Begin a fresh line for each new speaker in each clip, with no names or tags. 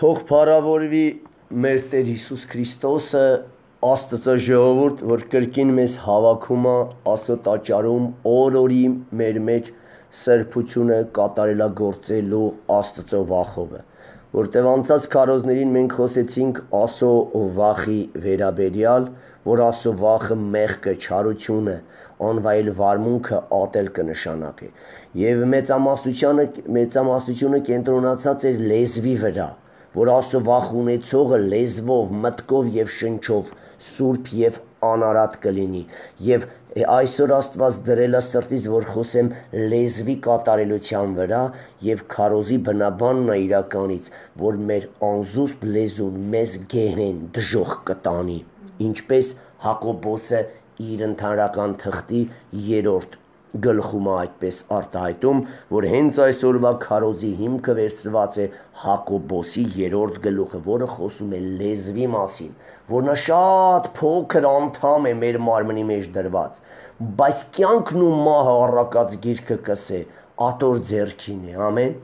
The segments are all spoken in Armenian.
Թող փառավորվի մեր Տեր Հիսուս Քրիստոսը, Աստծո ժողովուրդ, որ կրկին մեզ հավաքում է Աստծո տաճարում օր-օրի մեր մեջ սրբությունը կատարելագործելու Աստծո վախովը, որտեղ անցած քարոզներին մենք խոսեցինք Աստծո վախի վերաբերյալ, որ Աստծո վախը մեղքը, չարությունը, անվայել վարմունքը ատել կնշանակի, եւ մեծամասնությունը կենտրոնացած էր լեզվի վրա, որ Աստծո վախ ունեցողը լեզվով, մտքով եւ շնչով սուրբ եւ անարատ կլինի, եւ այսօր Աստված դրել է սրտից, որ խոսեմ լեզվի կատարելության վրա եւ քարոզի բնաբանն է իրականից, որ մեր անզուսպ լեզուն մեզ գեհեն դժոխ կտանի, ինչպես Հակոբոսը իր ընդհանրական թղթի 3-րդ գլխում է այդպես արտահայտում, որ հենց այսօրվա քարոզի հիմքը վերցված է Հակոբոսի 3-րդ գլուխը, որը խոսում է լեզվի մասին, որ նա շատ փոքր անդամ է մեր մարմնի մեջ դրված, բայց կյանքն ու մահը առակած գիրքը կսե ատոր ձեռքին է, ամեն։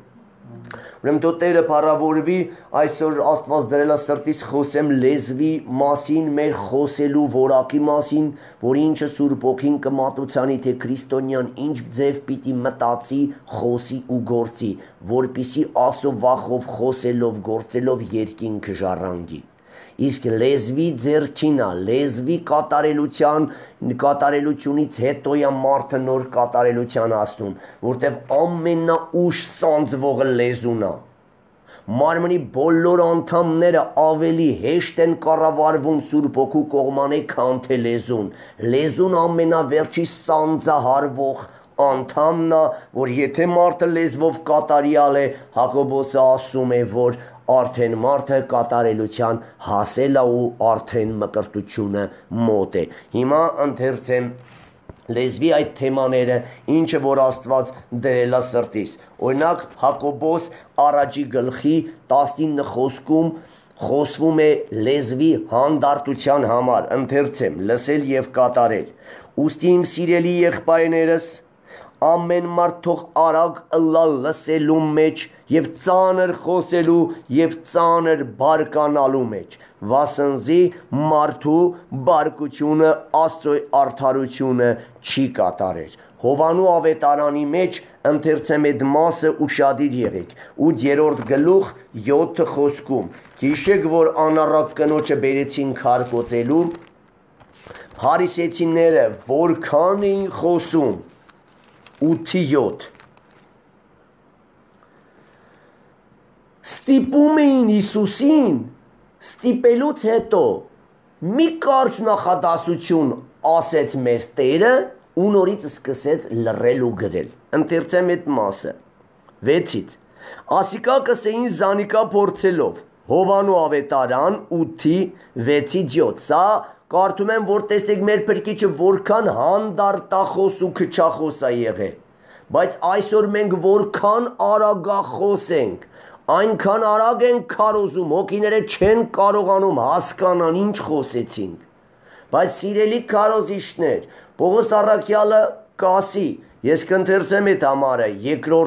Ուրեմն թող Տերը փառավորվի, այսօր Աստված դրել է սրտից խոսեմ լեզվի մասին, մեր խոսելու որակի մասին, որ ինչը Սուրբ Օգին կմատուցանի, թե քրիստոնյան ինչ ձև պիտի մտածի, խոսի ու գործի, որպիսի Աստծո վախով խոսելով, գործելով երկինքը ժառանգի։ Իսկ լեզվի ձեռքին է, լեզվի կատարելությունից հետո է մարդը նոր կատարելության հասնում, որտեղ ամենաուշ սանձվողը լեզուն է։ Մարմնի բոլոր անդամները ավելի հեշտ են կառավարվում Սուրբ Օգու կողմանե, քան թե լեզուն։ Լեզուն ամենավերջի սանձահարվող անդամն է, որ եթե մարդը լեզվով կատարյալ է, Հակոբոսը ասում է, որ արդեն մարդը կատարելության հասել է ու արդեն մկրտությունը մոտ է։ Հիմա ընթերցեմ լեզվի այդ թեմաները, ինչը որ Աստված դրել է սրտիս։ Օրինակ Հակոբոս առաջի գլխի 19 խոսքում խոսվում է լեզվի հանդարտության համար, ընթերցեմ, լսել եւ կատարել։ Ուստի իմ սիրելի եղբայրներս, ամեն մարդ թող արագ ըլլա լսելու մեջ եւ ծանր խոսելու եւ ծանր բարկանալու մեջ, վասնզի մարդու բարկությունը Աստծո արդարությունը չի կատարեր։ Հովանու ավետարանի մեջ ընթերցեմ այդ մասը ուշադիր եղեք, 8-րդ գլուխ 7 խոսքում, հիշեք, որ անառակ կնոջը բերեցին քարկոծելու, փարիսեցիները որքան էին խոսում, 8-7 ստիպում էին Հիսուսին, ստիպելուց հետո մի կարճ նախադասություն ասեց մեր Տերը ու նորից սկսեց լռել ու գրել։ Ընթերցեմ այդ մասը 6-ից ասիկա կսեին զանիկա փորձելով Հովանու ավետարան 8-6-7 սա կարդում եմ, որ տեսնեք մեր Փրկիչը որքան հանդարտախոս ու քչախոս է եղել, բայց այսօր մենք որքան արագախոս ենք, այնքան արագ ենք քարոզում, հոգիները չեն կարողանում հասկանան ինչ խոսեցինք, բայց սիրելի քարոզիչներ, Պողոս առաքյալը կասի, ես կընթերցեմ այդ համարը 2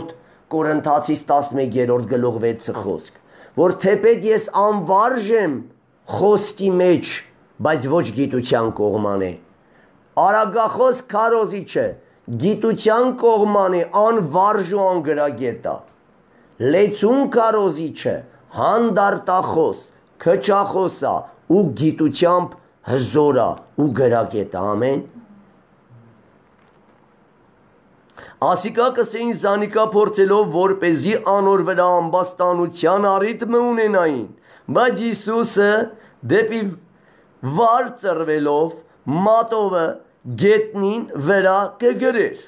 Կորինթացիս 11-րդ գլուխ 6 խոսք, որ թեպետ ես անվարժ եմ խոսքի մեջ, բայց ոչ գիտության կողման է, արագախոս քարոզիչը գիտության կողման է, անվարժ ու անգրագետ է, լեցուն քարոզիչը հանդարտախոս, քչախոս է ու գիտությամբ հզոր է ու գրագետ է, ամեն։ Ասիկա կսեին զանիկա փորձելով, որպեսզի անոր վրա ամբաստանության առիթմը ունենային, բայց Հիսուսը դեպի վար ծռվելով մատովը գետնին վրա կգրեր,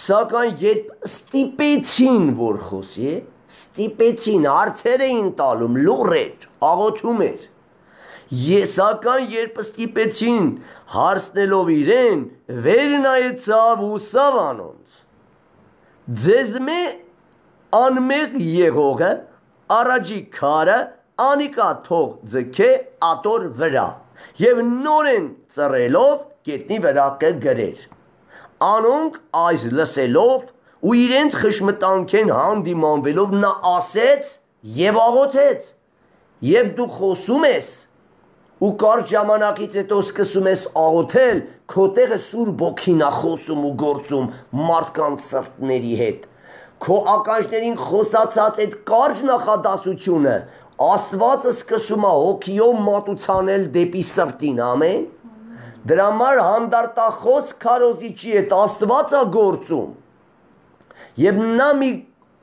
սակայն երբ ստիպեցին, որ խոսի, ստիպեցին, հարցեր էին տալում, լուռ էր, աղոթում էր, սակայն երբ ստիպեցին հարցնելով իրեն, վեր նայեցավ ու սավ անոնց, ձեզմե անմեղ եղողը առաջի քարը անիկա թող ձգե ատոր վրա եւ նորեն ծռելով գետնի վրա կգրեր։ Անոնք այս լսելով ու իրենց խշմտանքեն հանդիմանվելով նա ասեց եւ աղոթեց. Երբ դու խոսում ես ու կարճ ժամանակից հետո սկսում ես աղոթել, քո տեղը Սուրբ Ոգին է խոսում ու գործում մարդկանց սրտների հետ։ Քո ականջներին խոսացած այդ կարճ նախադասությունը Աստվածը սկսում է հոգիով մատուցանել դեպի սրտին, ամեն։ Դրա համար հանդարտախոս քարոզիչի հետ Աստված է գործում։ Եվ նա մի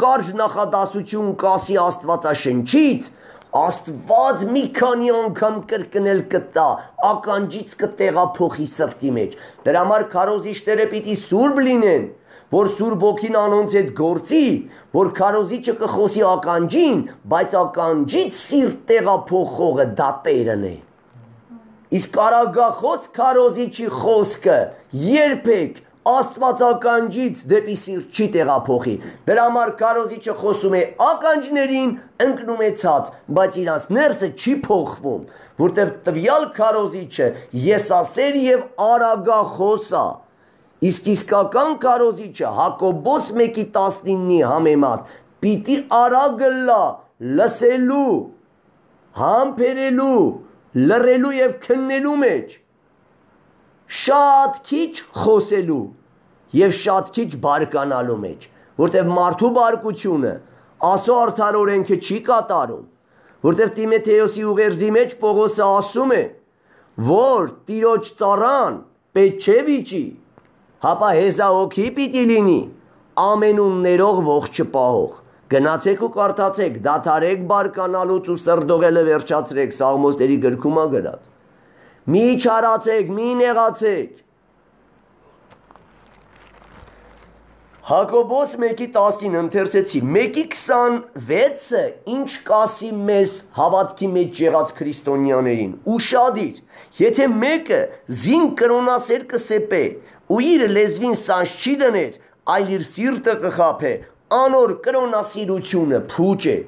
կարճ նախադասություն կասի Աստվածաշնչից, Աստված մի քանի անգամ կրկնել կտա, ականջից կտեղափոխի սրտի մեջ։ Դրա համար քարոզիչները պիտի սուրբ լինեն, որ Սուրբ Ոգին անոնց հետ գործի, որ քարոզիչը կխոսի ականջին, բայց ականջից սիրտ տեղափոխողը դա Տերն է։ Իսկ արագախոս քարոզիչի խոսքը երբեք Աստվածականջից դեպի սիրտ չի տեղափոխի։ Դրա համար քարոզիչը խոսում է ականջներին, ընկնում է ցած, բայց իրանց ներսը չի փոխվում, որտեղ տվյալ քարոզիչը եսասեր եւ արագախոս է։ Իսկ իսկական քարոզիչը Հակոբոս 1:19-ի համեմատ պիտի արագ լա լսելու, համբերելու, լռելու եւ քննելու մեջ, շատ քիչ խոսելու եւ շատ քիչ բարկանալու մեջ, որտեղ մարդու բարկությունը ասո արդար օրենքը չի կատարում, որտեղ Տիմոթեոսի ուղերձի մեջ Պողոսը ասում է, որ Տիրոջ ծառան պետք չէ վիճի, հապա հեզահոգի պիտի լինի, ամենուն ներող ողջ չպահող։ Գնացեք ու կարդացեք, դադարեք բարկանալուց ու սրդողելը վերջացրեք, Սաղմոսների գրքում է գրած։ Մի չարացեք, մի նեղացեք։ Հակոբոս 1:10-ին ընթերցեցի, 1:26-ը ինչ կասի մեզ հավատքի մեջ եղած քրիստոնյաներին, ուշադիր, եթե մեկը զին կրոնասեր կսեպե ու իր լեզվին սանձ չի դներ, այլ իր սիրտը կխաբե, անոր կրոնասիրությունը փուճ է,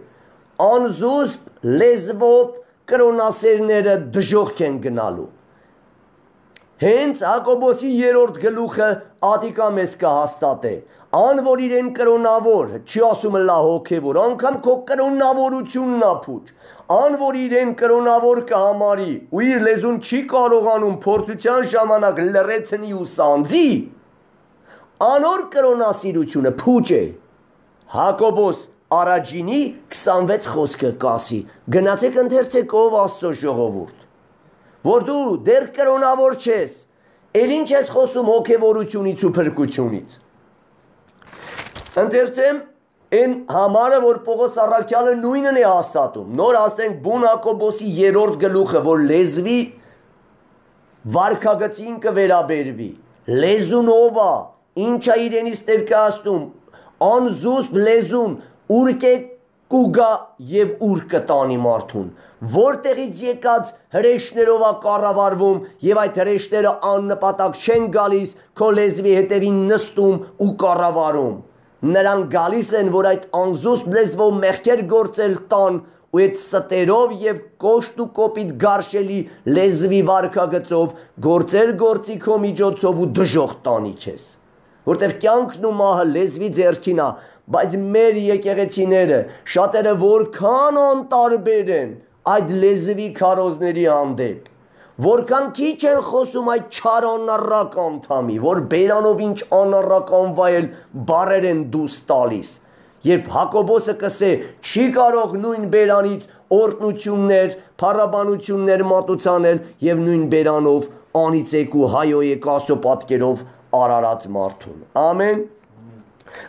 անզուսպ լեզվով կրոնասերները դժոխք են գնալու։ Հենց Հակոբոսի 3-րդ գլուխը ատիկա մեզ կհաստատե, ան որ իրեն կրոնավոր, չի ասում լա հոգևոր, անգամ քո կրոնավորությունն ա փուճ, ան որ իրեն կրոնավոր կհամարի ու իր լեզուն չի կարողանում փորձության ժամանակ լռեցնի ու սանձի, անոր կրոնասիրությունը փուճ է։ Հակոբոս առաջինի 26 խոսքը կասի, գնացեք ընթերցեք ով Աստծո ժողովուրդ, որ դու դեռ կրոնավոր չես, էլ ինչ ես խոսում հոգևորությունից ու փրկությունից։ Ընթերցեմ այն համարը, որ Պողոս առաքյալը նույնն է հաստատում, նոր ասենք բուն Հակոբոսի 3-րդ գլուխը, որ լեզվի վարքագծին կվերաբերվի, լեզուն ով է, ինչ է իրենից ներկայացնում, անզուսպ լեզուն ուր կուգա եւ ուր կտանի մարդուն, որտեղից եկած հրեշներով է կառավարվում եւ այդ հրեշները աննպատակ չեն գալիս քո լեզվի հետևին նստում ու կառավարում, նրանք գալիս են, որ այդ անզուսպ լեզվով մեղքեր գործել տան ու այդ ստերով եւ կոշտ ու կոպիտ գարշելի լեզվի վարքագծով գործեր գործի քո միջոցով ու դժոխք տանի քեզ, որտեղ կյանքն ու մահը լեզվի ձեռքին է, բայց մեր եկեղեցիները շատերը որքան անտարբեր են այդ լեզվի քարոզների հանդեպ, որքան քիչ են խոսում այդ չար անառակ անդամի, որ բերանով ինչ անառական վայել բարեր են դուս տալիս, երբ Հակոբոսը կսե չի կարող նույն բերանից օրտնություններ, փառաբանություններ մատուցանել եւ նույն բերանով անիծեք ու հայոյեք Աստծո պատկերով արարած մարդուն։ Ամեն։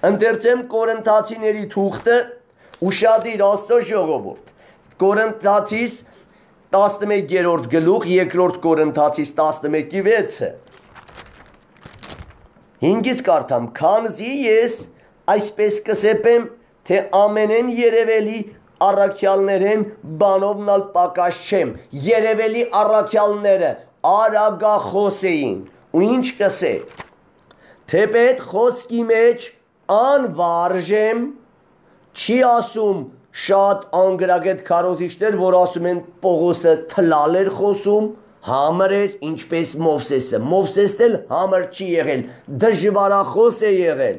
Ընթերցեմ Կորինթացիների թուղթը, ուշադիր Աստծո ժողովուրդ, Կորինթացիս 11-րդ գլուխ, 2-րդ Կորինթացիս 11:6-ը։ 5-ից կարդամ, քանզի ես այսպես կսեպեմ, թե ամենեն երևելի առաքյալներեն բանովնալ պակաս չեմ, երևելի առաքյալները արագախոս էին, ու ինչ կսե, թեպետ խոսքի մեջ անվարժ եմ, չի ասում շատ անգրագետ քարոզիչներ, որ ասում են Պողոսը թլալ էր խոսում, համր էր, ինչպես Մովսեսը, Մովսեսն էլ համր չի եղել, դժվարախոս է եղել,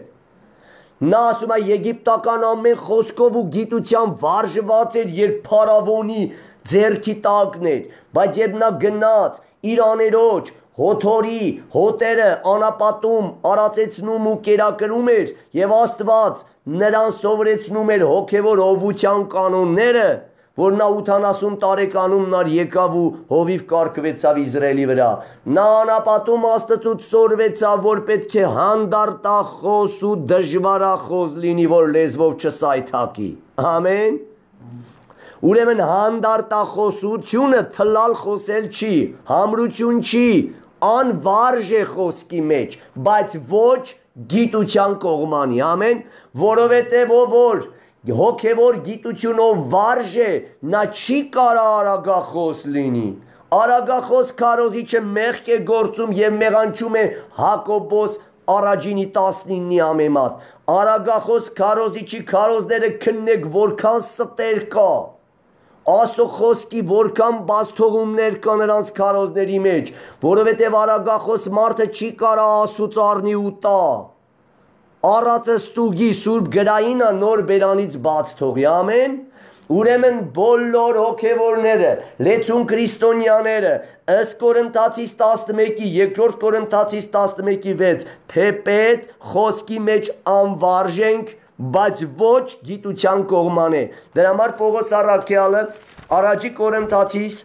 նա ասում է եգիպտական ամեն խոսքով ու գիտությամբ վարժված էր, երբ փարավոնի ձերքի տակներ, բայց երբ նա գնաց իր աներոջ հոթորի հոտերը անապատում արածեցնում ու կերակրում էր եւ Աստված նրան սովորեցնում էր հոգեվոր հովության կանոնները, որ նա 80 տարեկանում նա եկավ ու հովիվ կարգվեցավ Իսրայելի վրա, նա անապատում Աստծուց սորվեցավ, որ պետք է հանդարտախոս ու դժվարախոս լինի, որ լեզվով չսայթակի, ամեն։ Ուրեմն հանդարտախոսությունը թլալ խոսել չի, համրություն չի, անվարժ է խոսքի մեջ, բայց ոչ գիտության կողմանի, ամեն, որովհետև որ հոգևոր գիտությունով վարժ է, նա չի կարա արագախոս լինի, արագախոս քարոզիչը մեղք է գործում և մեղանչում է Հակոբոս առաջինի 19-ի ամեմատ, արագախոս քարոզիչի քարոզները քննեք որքան ստեր կա, Ասո խոսքի որքան բաստողումներ կա նրանց քարոզների մեջ, որովհետև արագախոս մարդը չի կարա Աստծուց առնի ու տա, առածը ստուգի սուրբ գրայինը նոր բերանից բաց թողի, ամեն, ուրեմն բոլոր հոգևորները, լեցուն քրիստոնյաները, ըստ Կորինթացիս 11-ի, երկրորդ Կորինթացիս 11-ի 6, թեպետ խոսքի մեջ անվարժ ենք, բայց ոչ գիտության կողման է, դրա համար Պողոս առաքյալը առաջի Կորինթացիս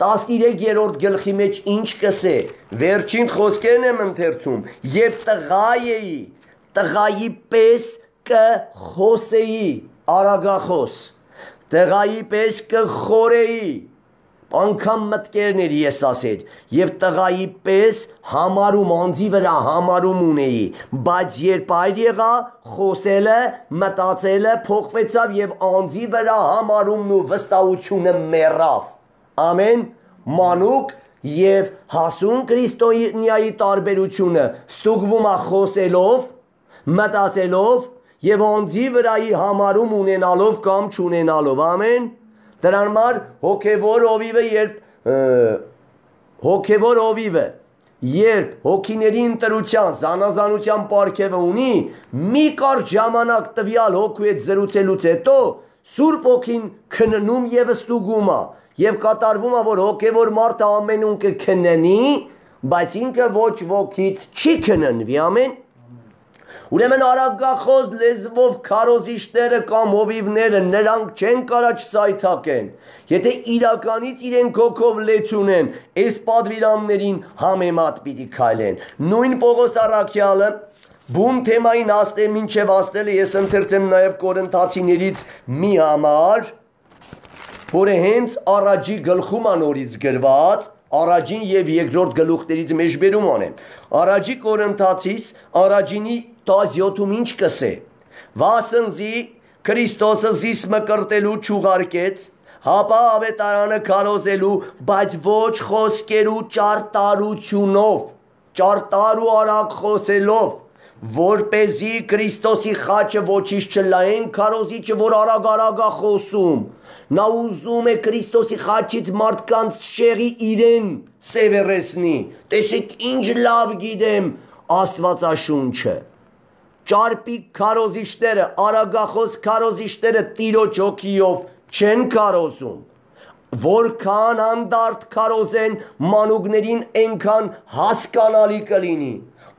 13-րդ գլխի մեջ ինչ կսե, վերջին խոսքերն եմ ընթերցում, եւ տղայի պես կխոսեի, արագախոս, տղայի պես կխորեի, անգամ մտքերներ ես ասեր, և տղայի պես համարում անձի վրա համարում ունեի, բայց երբ այր եղա, խոսելը, մտածելը փոխվեցավ և անձի վրա համարումն ու վստահությունը մեռավ, ամեն, մանուկ և հասուն քրիստոնյայի տարբերությունը ստուգվում է խոսելով, մտածելով և անձի վրայի համարում ունենալով կամ չունենալով, ամեն, դրան համար հոգևոր հովիվը, երբ հոգիների ընտրության, զանազանության պարգևը ունի, մի կարճ ժամանակ տվյալ հոգու հետ զրուցելուց հետո, Սուրբ Հոգին քննում և ստուգում է, և կատարվում է, որ հոգևոր մարդը ամենուն կքննի, բայց ինքը ոչ ոգից չի քննվի, ամեն, Ուրեմն արագախոս լեզվով քարոզիչները կամ հովիվները նրանք չեն կարա չսայթակեն, եթե իրականից իրենք հոգով լեցուն են, այս պատվիրաններին համեմատ պիտի քայլեն։ Նույն Պողոս առաքյալը բուն թեմային հասնե մինչև հասնելը ես ընթերցեմ նաև Կորինթացիներից մի համար, որը հենց առաջի գլխում անորից գրված, առաջին և երկրորդ գլուխներից մեջ բերում անեմ։ Առաջի Կորինթացիս առաջինի 17-ում ինչ կսե, վասնզի Քրիստոսը զիս մկրտելու չուղարկեց, հապա ավետարանը քարոզելու, բայց ոչ խոսքերու ճարտարությունով, ճարտար ու արագ խոսելով, որպեսզի Քրիստոսի խաչը ոչինչ չլային քարոզիչը, որ արագ-արագ է խոսում, նա ուզում է Քրիստոսի խաչից մարդկանց շեղի իրեն սևեռեցնի, տեսեք ինչ լավ գիտեմ Աստվածաշունչը, ճարպիկ քարոզիչները, արագախոս քարոզիչները Տիրոջ հոգիով չեն քարոզում, որքան հանդարտ քարոզեն մանուկներին այնքան հասկանալի կլինի,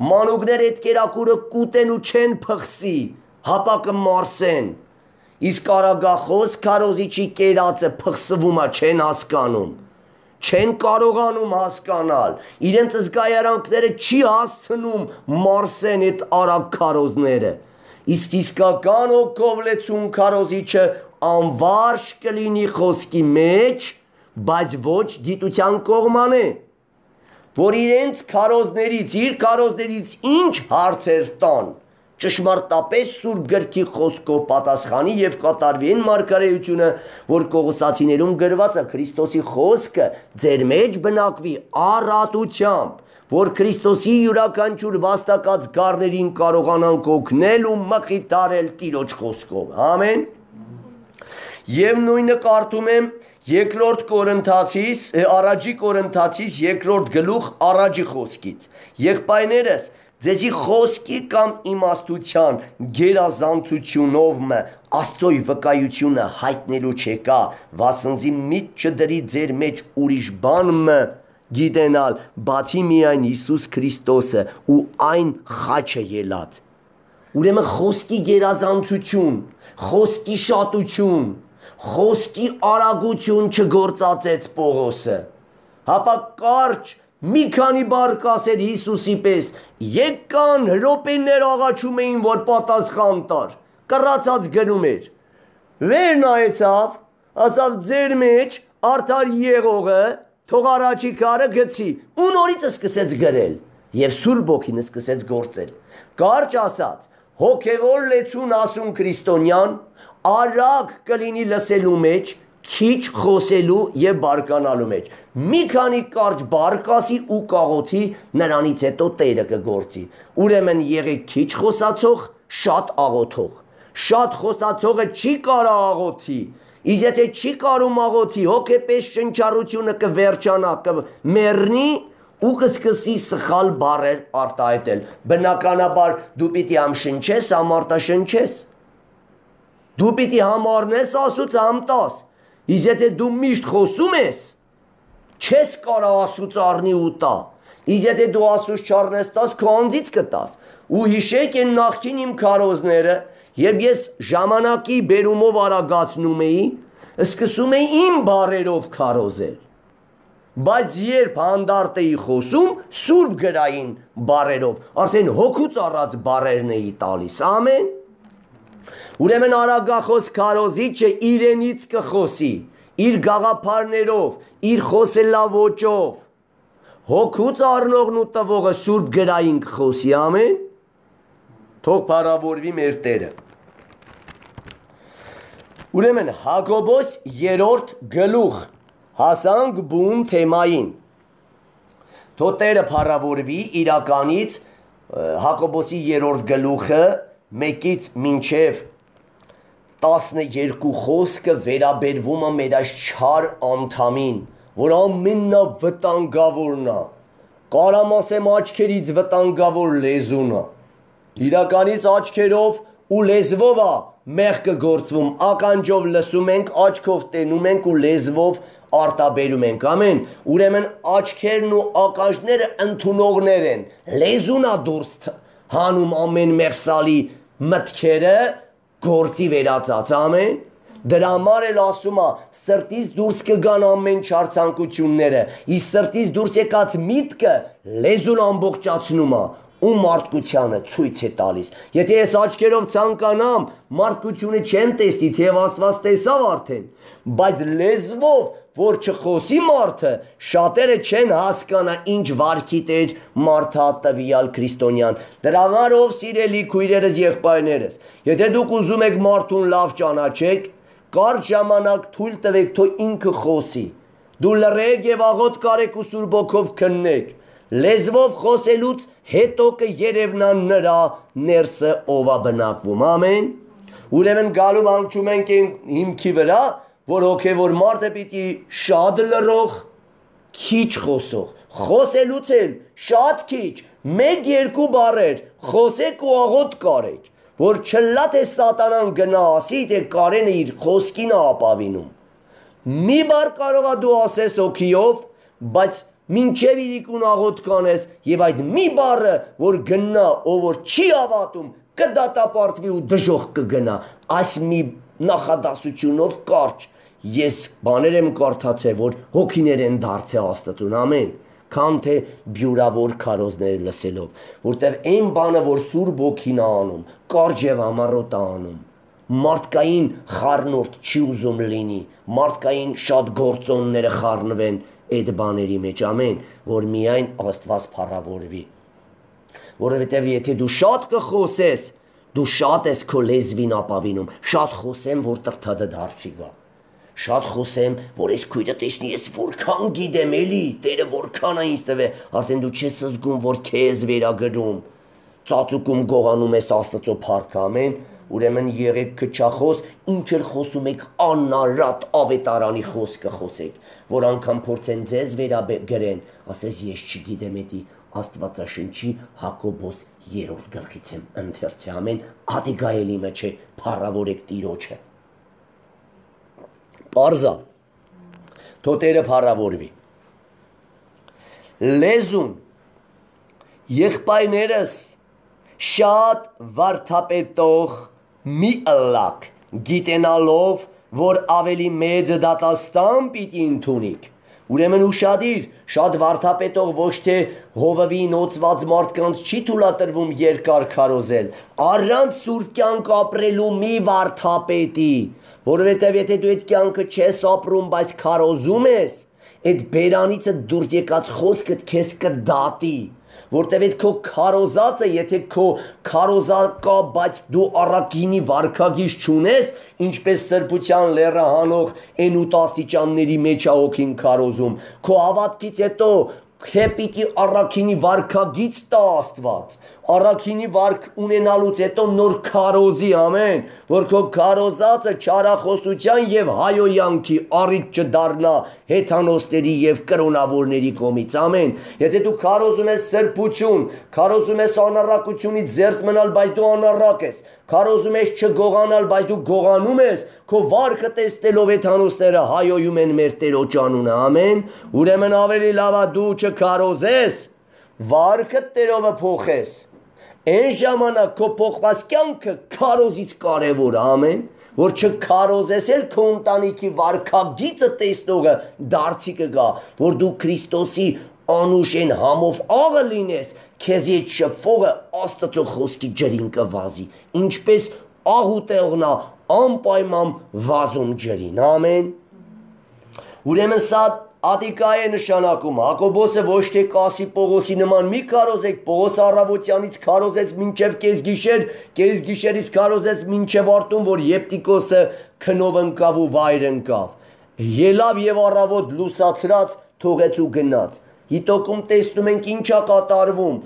մանուկներ այդ կերակուրը կուտեն ու չեն փխսի, հապա կմարսեն, իսկ արագախոս քարոզիչի կերածը փխսվում է չեն հասկանում, չեն կարողանում հասկանալ, իրենց զգայարանքները չի հասցնում մարսեն այդ արագ քարոզները, իսկ իսկական հոգով լեցուն քարոզիչը անվարժ կլինի խոսքի մեջ, բայց ոչ գիտության կողման է, որ իրենց քարոզներից, իր քարոզներից ինչ հարցեր տան, ճշմարտապես Սուրբ գրքի խոսքով պատասխանի և կատարվի այն մարգարեությունը, որ Կողոսացիներում գրված է Քրիստոսի խոսքը ձեր մեջ բնակվի առատությամբ, որ Քրիստոսի յուրաքանչյուր վաստակած գառներին կարողանանք օգնել ու մխիթարել Տիրոջ խոսքով, ամեն, և նույնը կարդում եմ երկրորդ Կորինթացիս, առաջի Կորինթացիս երկրորդ գլուխ առաջի խոսքից, եղբայրներս, ձեզի խոսքի կամ իմաստության գերազանցությունով մը Աստծոյ վկայությունը հայտնելու չեկա, վասնզի միտ չդրի ձեր մեջ ուրիշ բան մը գիտենալ, բացի միայն Հիսուս Քրիստոսը ու այն խաչը ելած։ Ուրեմն խոսքի գերազանցություն, խոսքի շատություն, խոսքի արագություն չգործածեց Պողոսը, հապա կարճ մի քանի բառ կասեր Հիսուսի պես, եկան րոպեներ աղաչում էին, որ պատասխան տար, կռացած գնում էր, վեր նայեցավ, ասավ ձեր մեջ արդար եղողը, թող առաջի քարը գցի, ու նորից սկսեց գրել, եւ Սուրբ Ոգին սկսեց գործել, կարճ ասած, հոգևոր լեցուն ասում քրիստոնյան, արագ կլինի լսելու մեջ, քիչ խոսելու եւ բարկանալու մեջ։ Մի քանի կարճ բառ կասի ու կաղոթի, նրանից հետո Տերը կգործի։ Ուրեմն եղեք քիչ խոսացող, շատ աղոթող։ Շատ խոսացողը չի կարող աղոթի։ Իսկ եթե չի կարող աղոթի, հոգեպես շնչառությունը կվերջանա, կմեռնի ու կսկսի սխալ բառեր արտահայտել։ Բնականաբար դու պիտի համ շնչես, համ արտաշնչես։ Դու պիտի համ առնես Աստծուց, համ տաս։ Իսկ եթե դու միշտ խոսում ես, չես կարող Աստծուց առնի ու տա։ Իսկ եթե դու Աստծուց չառնես տաս, քո անձից կտաս։ Ու հիշեք են նախքին իմ քարոզները, երբ ես ժամանակի բերումով արագացնում էի, սկսում էի իմ բառերով քարոզել։ Բայց երբ հանդարտ էի խոսում, սուրբ գրային բառերով, արդեն հոգուց առած բառերն էի տալիս։ Ամեն։ Ուրեմն արագախոս քարոզիչը իրենից կխոսի, իր գաղափարներով, իր խոսելավոճով, հոգուց առնողն ու տվողը սուրբ գրային կխոսի, ամեն, թող փառավորվի մեր Տերը։ Ուրեմն Հակոբոս 3-րդ գլուխ, հասանք բուն թեմային, թող Տերը փառավորվի իրականից Հակոբոսի 3-րդ գլուխը 1-ից մինչև 12 խոսքը վերաբերվում է մեր այս չար անդամին, որ ամենավտանգավորն է, կարամ ասեմ աչքերից վտանգավոր լեզուն է, իրականից աչքերով ու լեզվով է մեղքը գործվում, ականջով լսում ենք, աչքով տենում ենք ու լեզվով արտաբերում ենք, ամեն, ուրեմն աչքերն ու ականջները ընդունողներ են, լեզուն է դուրս հանում ամեն մեղսալի մտքերը գործի վերածած, ամեն, դրա համար էլ ասում է, սրտից դուրս կգան ամեն չար ցանկությունները, իսկ սրտից դուրս եկած միտքը լեզուն ամբողջացնում է ու մարդկությանը ցույց է տալիս։ Եթե ես աչքերով ցանկանամ, մարդկությունը չեմ տեսնի, թեև Աստված տեսավ արդեն, բայց լեզվով, որ չխոսի մարդը, շատերը չեն հասկանա ինչ վարքի տեր մարդա տվյալ քրիստոնյան։ Դրա համար ով սիրելի քույրերս, եղբայրներս, եթե դուք ուզում եք մարդուն լավ ճանաչեք, կարճ ժամանակ թույլ տվեք, թող ինքը խոսի։ Դու լռեք եւ աղոթք արեք ու Սուրբ Հոգով քննեք։ Լեզվով խոսելուց հետո կերևնա նրա ներսը ով է բնակվում, ամեն։ Ուրեմն գալու անկում ենք հիմքի վրա, որ հոգևոր մարդը պիտի շատ լռող, քիչ խոսող, խոսելուց էլ շատ քիչ, 1-2 բառեր, խոսեք ու աղոթք արեք, որ չլա թե սատանան գնա ասի, թե Կարենը իր խոսքին է ապավինում։ Մի բառ կարող է դու ասես հոգիով, բայց մինչև իրիկուն աղոթք անես եւ այդ մի բառը, որ գնա, ով որ չի հավատում, կդատապարտվի ու դժոխք կգնա, այս մի նախադասությունով կարճ, ես բաներ եմ կարդացել, որ հոգիներ են դարձել Աստծուն, ամեն, քան թե բյուրավոր քարոզներ լսելով, որտեվ այն բանը, որ Սուրբ Ոգին է անում, կարճ եւ ամառոտ է անում, մարդկային խառնուրդ չի ուզում լինի, մարդկային շատ գործոնները խառնվեն այդ բաների մեջ, ամեն, որ միայն Աստված փառավորվի, որովհետև եթե դու շատ կխոսես, դու շատ ես քո լեզվին ապավինում, շատ խոսեմ, որ տրթադը դարձի գա, շատ խոսեմ, որ ես քույրը տեսնի, ես որքան գիտեմ էլի, Տերը որքան է ինձ տվել, արդեն դու չես զգում, որ քեզ վերագրում, ծածուկում գողանում ես Աստծո փառքը, ամեն, ուրեմն եղեք քչախոս, ինչ էլ խոսում եք անարատ ավետարանի խոսքը խոսեք, որ անգամ փորձեն ձեզ վերագրեն, ասես ես չգիտեմ էդի, Աստվածաշնչի Հակոբոս 3-րդ գլխից եմ ընթերցի ամեն ադիգայելի մեջ է փառավորեք Տիրոջը Պարզա թոտերը փառավորվի Լեզուն եղբայրներս շատ վարդապետող մի ըլլակ գիտենալով որ ավելի մեծ դատաստան պիտի ընդունիք ուրեմն ուշադիր շատ վարդապետող ոչ թե հովվի նոցված մարդկանց չի թույլատրվում երկար քարոզել առանց սուրբ կյանք ապրելու մի վարդապետի որովհետև եթե դու այդ կյանքը չես ապրում բայց քարոզում ես այդ բերանիցը դուրս եկած խոսքդ քեզ կդատի որտեվ այդ քո քարոզածը եթե քո քարոզակա բայց դու առաքինի վարքագիծ չունես ինչպես սրբության լեռը հանող այն 8 աստիճանների մեջ է հոգին քարոզում քո հավատքից հետո Քեպիտի առաքինի վարքագիծ տա Աստված առաքինի վարք ունենալուց հետո նոր քարոզի ամեն որ քո քարոզածը չարախոսության եւ հայոյանքի առիթ չդառնա հեթանոստերի եւ կրոնավորների կողմից ամեն եթե դու քարոզում ես սրբություն քարոզում ես անառակությունից զերծ մնալ բայց դու անառակ ես քարոզում ես չգողանալ բայց դու գողանում ես քո վարքը տեսնելով հեթանոստերը հայոյում են մեր Տերոջ անունը ամեն ուրեմն ավելի լավ է դու չքարոզես վարքը Տերովը փոխես Այն ժամանակ քո փոխված կյանքը քարոզից կարևոր է ամեն որ չքարոզես էլ քո ընտանիքի վարքագիծը տեսնողը դարձի կգա որ դու Քրիստոսի անուշեն համով աղը լինես քեզի այդ շփվողը Աստծո խոսքի ջրին կվազի ինչպես աղուտեղնա անպայման վազում ջրին ամեն ուրեմն սա Ադիկա է նշանակում Հակոբոսը ոչ թե Կասի Պողոսի նման մի քարոզեք Պողոս առավոտյանից քարոզեց մինչև կեսգիշերից քարոզեց մինչև արտուն որ Եփտիկոսը քնով ընկավ ու վայր ընկավ ելավ եւ առավոտ լուսացրած թողեց ու գնաց Հիտոկում տեսնում ենք ինչա կատարվում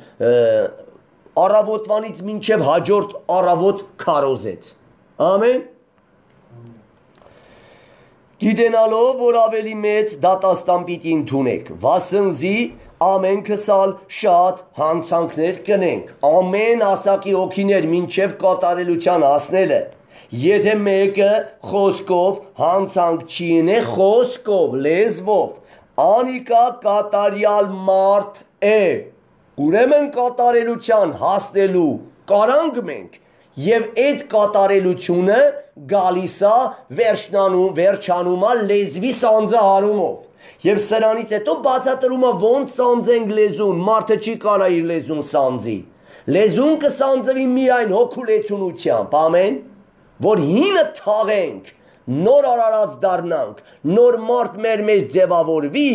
առավոտվանից մինչև հաջորդ առավոտ քարոզեց ամեն Գիտենալով որ ավելի մեծ դատաստան պիտի ընդունեք վասնզի ամեն քսալ շատ հանցանքներ կնենք ամեն ասակի հոգիներ մինչև կատարելության հասնելը եթե մեկը խոսքով հանցանք չի ունե խոսքով լեզվով անիկա կատարյալ մարդ է ուրեմն կատարելության հասնելու կարանք մենք Եվ այդ կատարելությունը գալիս է վերջանում է լեզվի սանձահարումով Եվ սրանից հետո բացատրում է ոնց սանձենք լեզուն մարդը չի կարա իր լեզուն սանձի Լեզուն կսանձվի միայն հոգուլեցունությամբ ամեն որ հինը թաղենք նոր արարած դառնանք նոր մարդ մեր մեջ ձևավորվի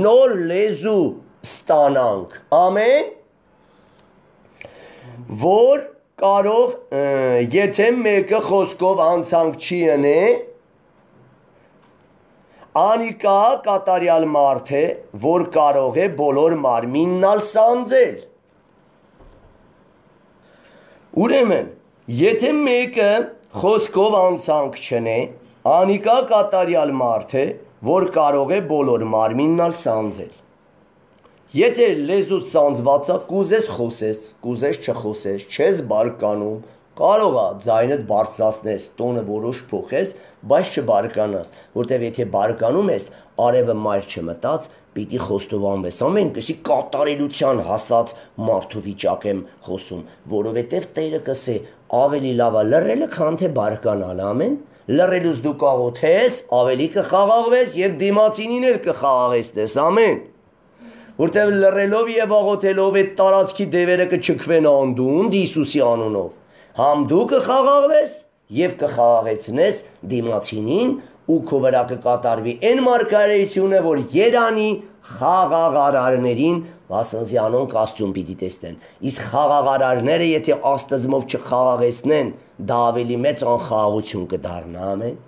նոր լեզու ստանանք ամեն որ Կարող եթե մեկը խոսքով անցանք չի ընե անիկա կատարյալ մարդ է որ կարող է բոլոր մարմինն ալ սանձել Ուրեմն եթե մեկը խոսքով անցանք չնե անիկա կատարյալ մարդ է որ կարող է բոլոր մարմինն ալ սանձել Եթե լեզուց սանձված է, կուզես խոսես, կուզես չխոսես, չես բարկանում, կարող է ձայնդ բարձրացնես, տոնը որոշ փոխես, բայց չբարկանաս, որտեվ եթե բարկանում ես, արևը մայր չմտած, պիտի խոստովանվես, ամենքսի կատարելության հասած մարդու վիճակ եմ խոսում, որովհետև Տերը կսե ավելի լավ է լռելը, քան թե բարկանալ, ամեն, լռելուց դու կաղոթես, ավելի կխաղաղվես եւ դիմացինին էլ կխաղաղեցնես, ամեն Որտև լռելով եւ աղոթելով այդ տարածքի դևերը կչքվեն անդունդ Հիսուսի անունով Համ դու կխաղաղվես եւ կխաղաղեցնես դիմացինին ու քո վրա կկատարվի այն մարգարեությունը որ Երանի խաղաղարարներին վասնզի անոնք Աստծուն պիտի տեսնեն իսկ խաղաղարարները եթե Աստծմով չխաղաղեցնեն դա ավելի մեծ անխաղաղություն կդառնա ամեն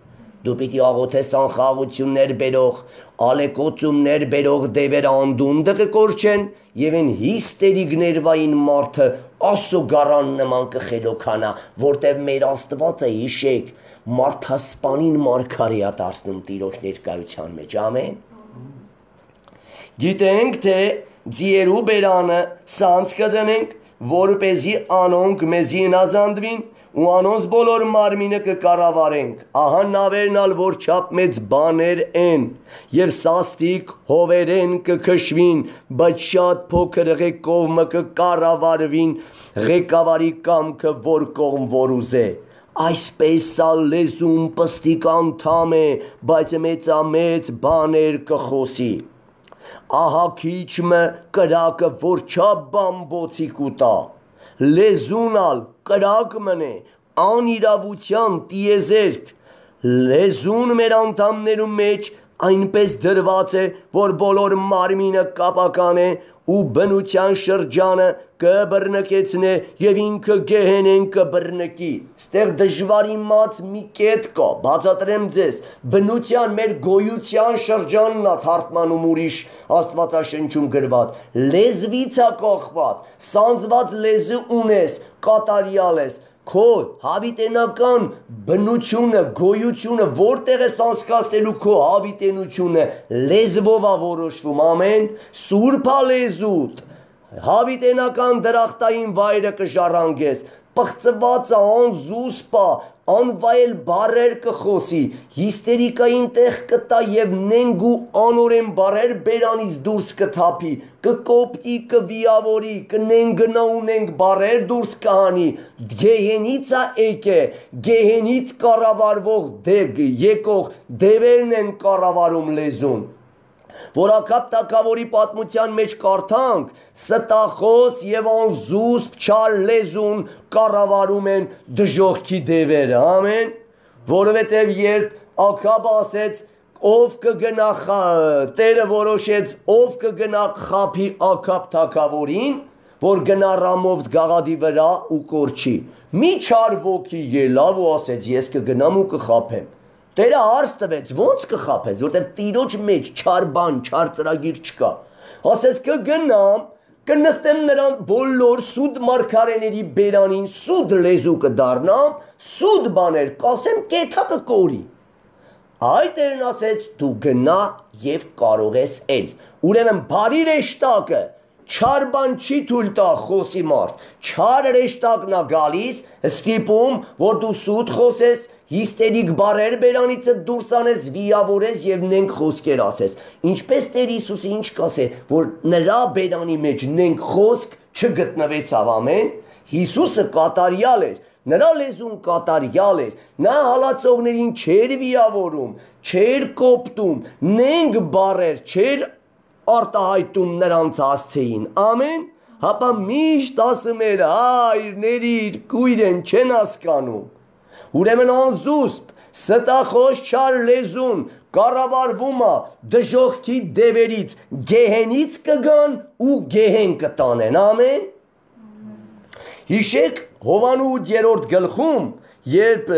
Դու պիտի աղոթես անխաղություններ բերող, ալեկոծումներ բերող դևեր անդունդը կկորչեն եւ այն հիստերիգներվային մարդը ասո գարան նման կխելոքանա, որտեւ մեր Աստվածը հիշեք, մարդասպանին մարգարեա դարձնում Տիրոջ ներկայության մեջ, ամեն։ Գիտենք թե ձիերու բերանը սանց կդնենք, որպեսզի անոնք մեզի հնազանդվին ու անոնց բոլոր մարմինը կկառավարենք, ահա նավերն ալ որ չափ մեծ բաներ են, եւ սաստիկ հովերեն կքշվին, բայց շատ փոքր ղեկովը կկառավարվին ղեկավարի կամքը որ կողմ որ ուզե։ Այսպես ալ լեզուն պստիկ անդամ է, բայց մեծամեծ բաներ կխոսի։ Ահա քիչմը կրակը որ չափ բամբոցի կուտա, լեզուն ալ կրակ մնե, անիրավության տիեզերք, լեզուն մեր անդամներու մեջ այնպես դրված է, որ բոլոր մարմինը կապական է ու բնության շրջանը կբռնկեցնե եւ ինքը գեհենեն կբռնկի։ Ստեղ դժվար իմաց մի կետ կա, բացատրեմ ձեզ, բնության մեր գոյության շրջանն է թարգմանում ուրիշ Աստվածաշնչում գրված, լեզվից է կախված, սանձված լեզու ունես, կատարյալ ես, քո հավիտենական բնությունը, գոյությունը որտեղ ես անցկացնելու քո հավիտենությունը լեզվով է որոշվում, ամեն, սուրբ է լեզուդ, հավիտենական դրախտային վայրը կժառանգես, պղծված է, անզուսպ է, անվայել բառեր կխոսի, հիստերիկային տեղ կտա եւ նենգ ու անորեն բառեր բերանից դուրս կթափի, կկոպտի, կվիավորի, կնենգնա ու նենգ բառեր դուրս կհանի, գեհենից է եկե, գեհենից կառավարվող եկող դևերն են կառավարում լեզուն։ Որ Աքաբ թագավորի պատմության մեջ կարդանք, ստախոս եւ անզուսպ չար լեզուն կառավարում են դժոխքի դևերը, ամեն, որովհետեւ երբ Աքաբը ասեց, ով կգնա Տերը որոշեց, ով կգնա խափի Աքաբ թագավորին, որ գնա Ռամովթ գաղադի վրա ու կորչի, մի չար ոգի ելավ ու ասեց, ես կգնամ ու կխափեմ։ Տերը հարց տվեց, ոնց կխափես, որտեղ տիրոջ մեջ չար բան, չար ծրագիր չկա։ Ասեց կգնամ, կնստեմ նրան բոլոր սուտ մարգարեների բերանին, սուտ լեզու կդառնամ, սուտ բաներ կասեմ, կեթա կկորի։ Այ Տերն ասեց, դու գնա եւ կարող ես էլ։ Ուրեմն բարի ռեշտակը չար բան չի թույլ տա խոսի մարդ, չար ռեշտակն է գալիս, ստիպում, որ դու սուտ խոսես, հիստերիկ բառեր բերանից դուրս անես, վիավորես եւ նենք խոսքեր ասես։ Ինչպես Տեր Հիսուսը ինչ կասե, որ նրա բերանի մեջ նենք խոսք չգտնվեցավ, ամեն։ Հիսուսը կատարյալ էր, նրա լեզուն կատարյալ էր, նա հալածողներին չէր վիավորում, չէր կոպտում, նենք բառեր չէր արտահայտում նրանց հասցեին, ամեն, հապա միշտ ասում էր, հայրներիր, կույրեն չեն հասկանում, ուրեմն անզուսպ, ստախոս չար լեզուն, կառավարվում է դժոխքի դևերից, գեհենից կգան ու գեհեն կտանեն, ամեն, հիշեք Հովանու 8-րդ գլխում, երբ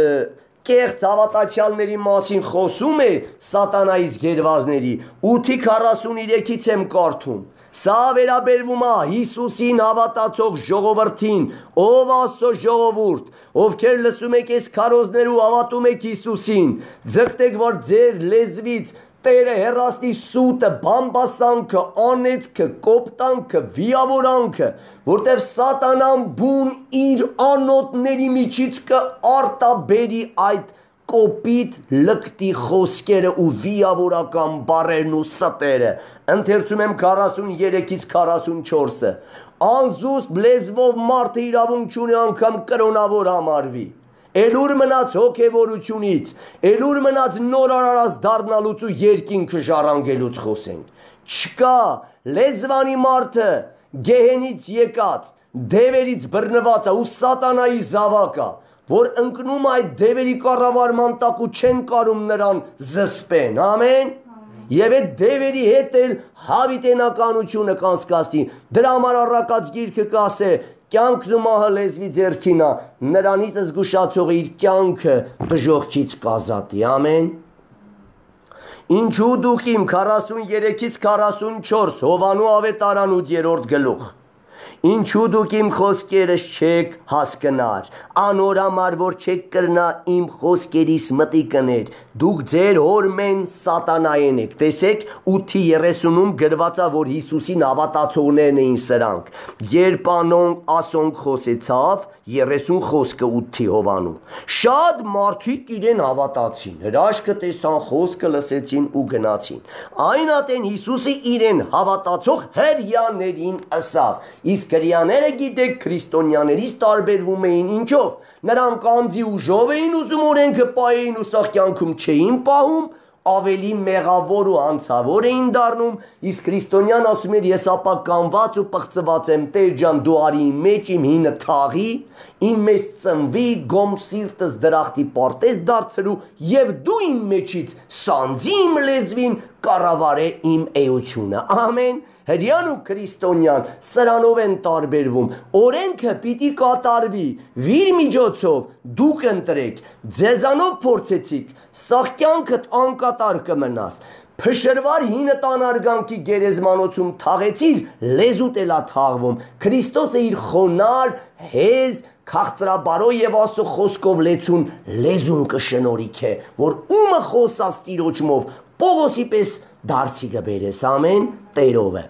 կեղծ հավատացյալների մասին խոսում է սատանայից գերվազների 8:43-ից եմ կարդում, սա վերաբերվում է Հիսուսին հավատացող ժողովրդին, ով Աստծո ժողովուրդ, ովքեր լսում եք այս քարոզներու հավատում եք Հիսուսին, ձգտեք որ ձեր լեզվից Տերը հեռացնի սուտը, բամբասանքը, անեծքը, կոպտանքը, վիավորանքը, որտև սատանան բուն իր անոթների միջից կարտաբերի այդ կոպիտ լկտի խոսքերը ու վիավորական բառերն ու ստերը։ Ընթերցում եմ 43-ից 44-ը։ Անզուսպ լեզվով մարդը իրավունք չունի անգամ կրոնավոր համարվի։ Էլուր մնաց հոգևորությունից, էլուր մնաց նոր արարած դառնալուց ու երկինքը ժառանգելուց խոսենք։ Չկա լեզվանի մարդը գեհենից եկած, դևերից բռնված է ու սատանայի զավակը, որ ընկնում այդ դևերի կառավարման տակ ու չեն կարում նրան զսպեն, ամեն։ Եվ այդ դևերի հետ էլ հավիտենականությունը կանցկացնի, դրա համար առակած գիրքը կասե, կյանքն ու մահը լեզվի ձեռքին է, նրանից զգուշացողը իր կյանքը դժոխքից կազատի, ամեն։ Ինչու դուք իմ 43-ից 44 Հովանու ավետարան 8-րդ գլուխ, Ինչու դուք իմ խոսքերս չեք հասկնար, անոր համար որ չեք կրնա իմ խոսքերիս մտի կներ, դուք ձեր հորմեն սատանայեն եք, տեսեք 8:30-ում գրվածա որ Հիսուսին հավատացողներն էին սրանք, երբ ասոնք խոսեցավ 30 խոսքը 8-ի Հովանում, շատ մարդիկ իրեն հավատացին, հրաշքը տեսան խոսքը լսեցին ու գնացին, այն ատեն Հիսուսը իրեն հավատացող հրյաներին ասավ, իսկ հրյաները գիտեք քրիստոնյաներից տարբերվում էին ինչով, նրանք անձի ուժով էին ուզում օրենքը պահեին ու սաղ կյանքում չէին պահում, ավելի մեղավոր ու անցավոր էին դառնում, իսկ քրիստոնյան ասում էր ես ապականված ու պղծված եմ Տեր ջան դու արի իմ մեջ իմ հինը թաղի, իմ մեջ ծնվի, գոմ սիրտս դրախտի պարտեզ դարձրու եւ դու իմ մեջից սանձի իմ լեզվին կառավարե իմ էությունը, ամեն, հրյան ու քրիստոնյան սրանով են տարբերվում, օրենքը պիտի կատարվի, վիր միջոցով դուք ընտրեք, ձեզանով փորձեցիք, սաղ կյանքդ անկատար կմնաս, փշրվար հինը տանարգանքի գերեզմանոցում թաղեցիր, լեզուտ էլա թաղվում, Քրիստոսը իր խոնար, հեզ, քաղցրաբարո եւ Աստծո խոսքով լեցուն լեզուն կշնորհիք է, որ ումը խոսած տիրոջմով Պողոսի պես դարձի կբերես, ամեն, Տերով է։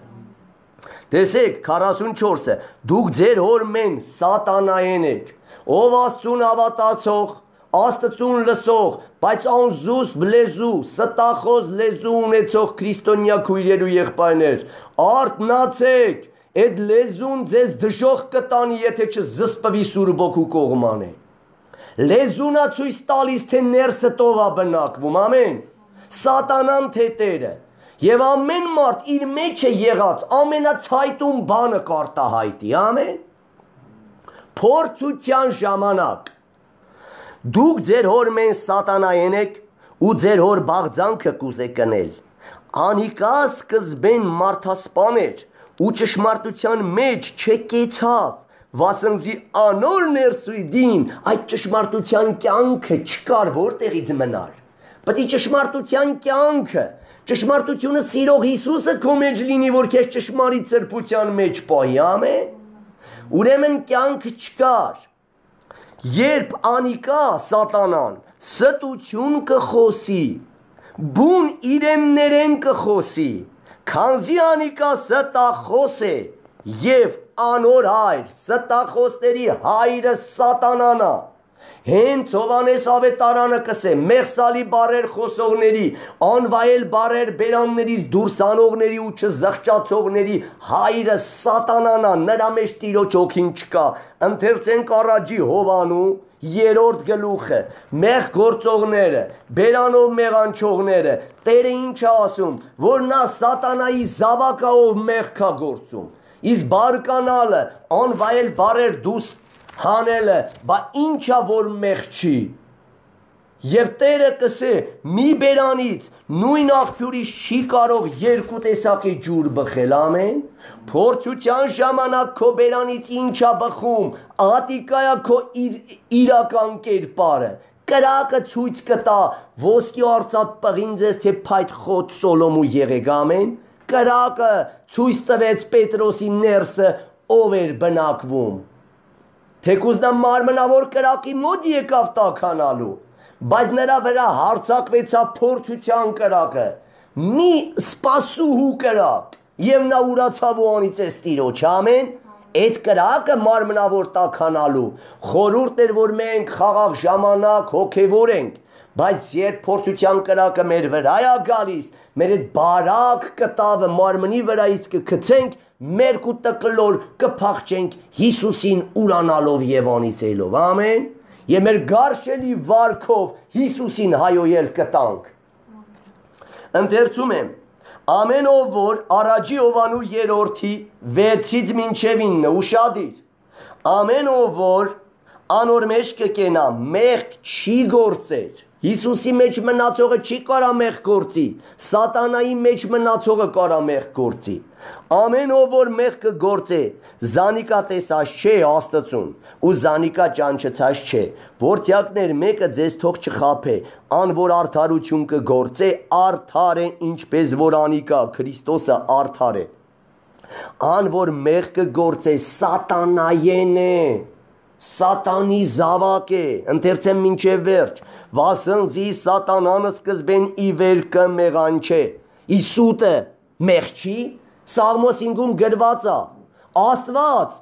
Տեսեք 44-ը, դուք ձեր հորմեն սատանայեն եք, ով Աստծուն հավատացող, Աստծուն լսող, բայց անզուսպ լեզու, ստախոս լեզու ունեցող քրիստոնյա քույրեր ու եղբայրներ, արթնացեք, այդ լեզուն ձեզ դժոխք կտանի, եթե չզսպվի Սուրբ Հոգու կողմանը։ Լեզունա ցույց տալիս, թե ներսը տովա բնակվում, ամեն, սատանան թետերը, եւ ամեն մարդ իր մեջ է եղած ամենացայտուն բանը կարտահայտի, ամեն, փորձության ժամանակ, դուք ձեր հորմեն սատանայեն եք ու ձեր հոր բաղձանքը կուզեք կնել, անիկա սկզբեն մարդասպան էր ու ճշմարտության մեջ չկեցավ, վասնզի անոր ներսույդին այդ ճշմարտության կյանքը չկար որտեղից մնար, պետք է ճշմարտության կյանքը, ճշմարտությունը սիրող Հիսուսը քո մեջ լինի, որ քեզ ճշմարիտ սրբության մեջ պահի, ամեն, ուրեմն կյանքը չկար, երբ անիկա սատանան ստություն կխոսի, բուն իրեններեն կխոսի, քանզի անիկա ստախոս է եւ անոր հայր, ստախոսների հայրը սատանանա, հենց Հովանես ավետարանը կսե, մեղսալի բարեր խոսողների, անվայել բարեր բերաններից դուրս անողների ու չզղճացողների հայրը սատանանա, նրա մեջ Տիրոջ հոգին չկա, ընթերցենք առաջի Հովանու 3-րդ գլուխը, մեղ գործողները, բերանով մեղանչողները, Տերը ինչ է ասում, որ նա սատանայի զավակով մեղքա գործում, իսկ բարկանալը, անվայել բարեր դուս հանելը, բա ինչա որ մեղ չի, և Տերը կսե, մի բերանից, նույն աղբյուրից չի կարող երկու տեսակի ջուր բխել, ամեն, փորձության ժամանակ քո բերանից ինչա բխում, ատիկայա քո իրական կերպարը, կրակը ցույց կտա, ոսկի արծաթ պղինձես, թե փայտ խոտ Սոլոմու եղեք, ամեն, կրակը ցույց տվեց Պետրոսի ներսը, ով էր բնակվում, թեկուզ նա մարմնավոր կրակի մոտ եկավ տաքանալու, բայց նրա վրա հարցակվեցավ փորձության կրակը, մի սպասուհու կրակ, և նա ուրացավ ու անիծեց Տիրոջ, ամեն, այդ կրակը մարմնավոր տաքանալու, խորհուրդ էր, որ մենք խաղաղ ժամանակ հոգևոր ենք, բայց երբ փորձության կրակը մեր վրա է գալիս, մեր այդ բարակ կտավը մարմնի վրայից կգցենք, մեր կուտը կլոր կփախչենք Հիսուսին ուրանալով և անիծելով, ամեն, և մեր գարշելի վարքով Հիսուսին հայոյել կտանք։ Ընթերցում եմ, ամեն ով որ առաջի Հովանու 3-րդի 6-ից մինչև 9 ուշադիր, ամեն ով որ անոր մեջ կկենա մեղք չի գործեր, Հիսուսի մեջ մնացողը չի կարա մեղ գործի, սատանայի մեջ մնացողը կարա մեղ գործի, ամեն ով որ մեղ կգործե, զանիկա տեսած չէ Աստծուն, ու զանիկա ճանչցած չէ, որդյակներ մեկը ձեզ թող չխափե, ան որ արդարություն կգործե, արդար է ինչպես որ անիկա, Քրիստոսը արդար է, Ան որ մեղքը գործե սատանայեն է, սատանի զավակ է, ընթերցեմ մինչև վերջ, վասնզի սատանան սկզբեն ի վերքը մեղան չէ, իսուտը մեղ չի, Սաղմոս 5-ում գրված է, Աստված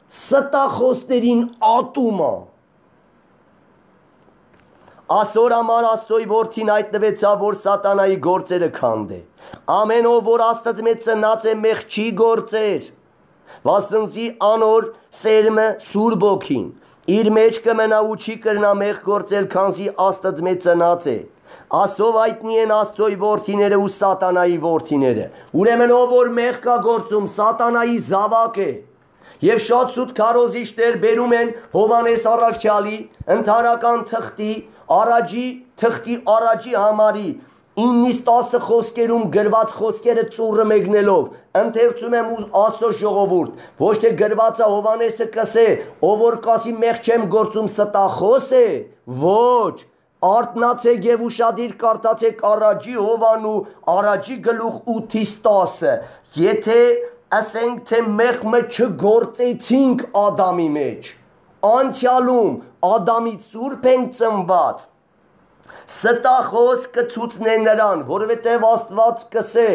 ստախոսներին ատում է, Ասոր համար Աստծոյ որդին հայտնվեցավ, որ սատանայի գործերը քանդե, ամեն ով որ Աստծո մեջ ծնած է մեղ չի գործեր, վասնզի անոր սերմը սուրբ ոգին, իր մեջ կմնա ու չի կրնա մեղ գործել, քանզի Աստծո մեջ ծնած է, ասով հայտնի են Աստծոյ որդիները ու սատանայի որդիները, ուրեմն ով որ մեղ կա գործում, սատանայի զավակ է, Եվ շատ սուտ քարոզիչներ բերում են Հովանես առաքյալի ընդհանրական թղթի առաջի համարի 9-10 խոսքերում գրված խոսքերը ծուռը մեկնելով ընթերցում եմ Աստծո ժողովուրդ ոչ թե գրված է Հովանեսը կսե ով որ կասի մեղ չեմ գործում ստախոս է ոչ արտնացեք եւ ուշադիր կարդացեք առաջի Հովանու առաջի գլուխ 8-ից 10 եթե ասենք թե մեղքը չգործեցինք Ադամի մեջ անցյալում Ադամից սուրբ ենք ծնված ստախոս կցուցնե նրան որովհետև Աստված կսե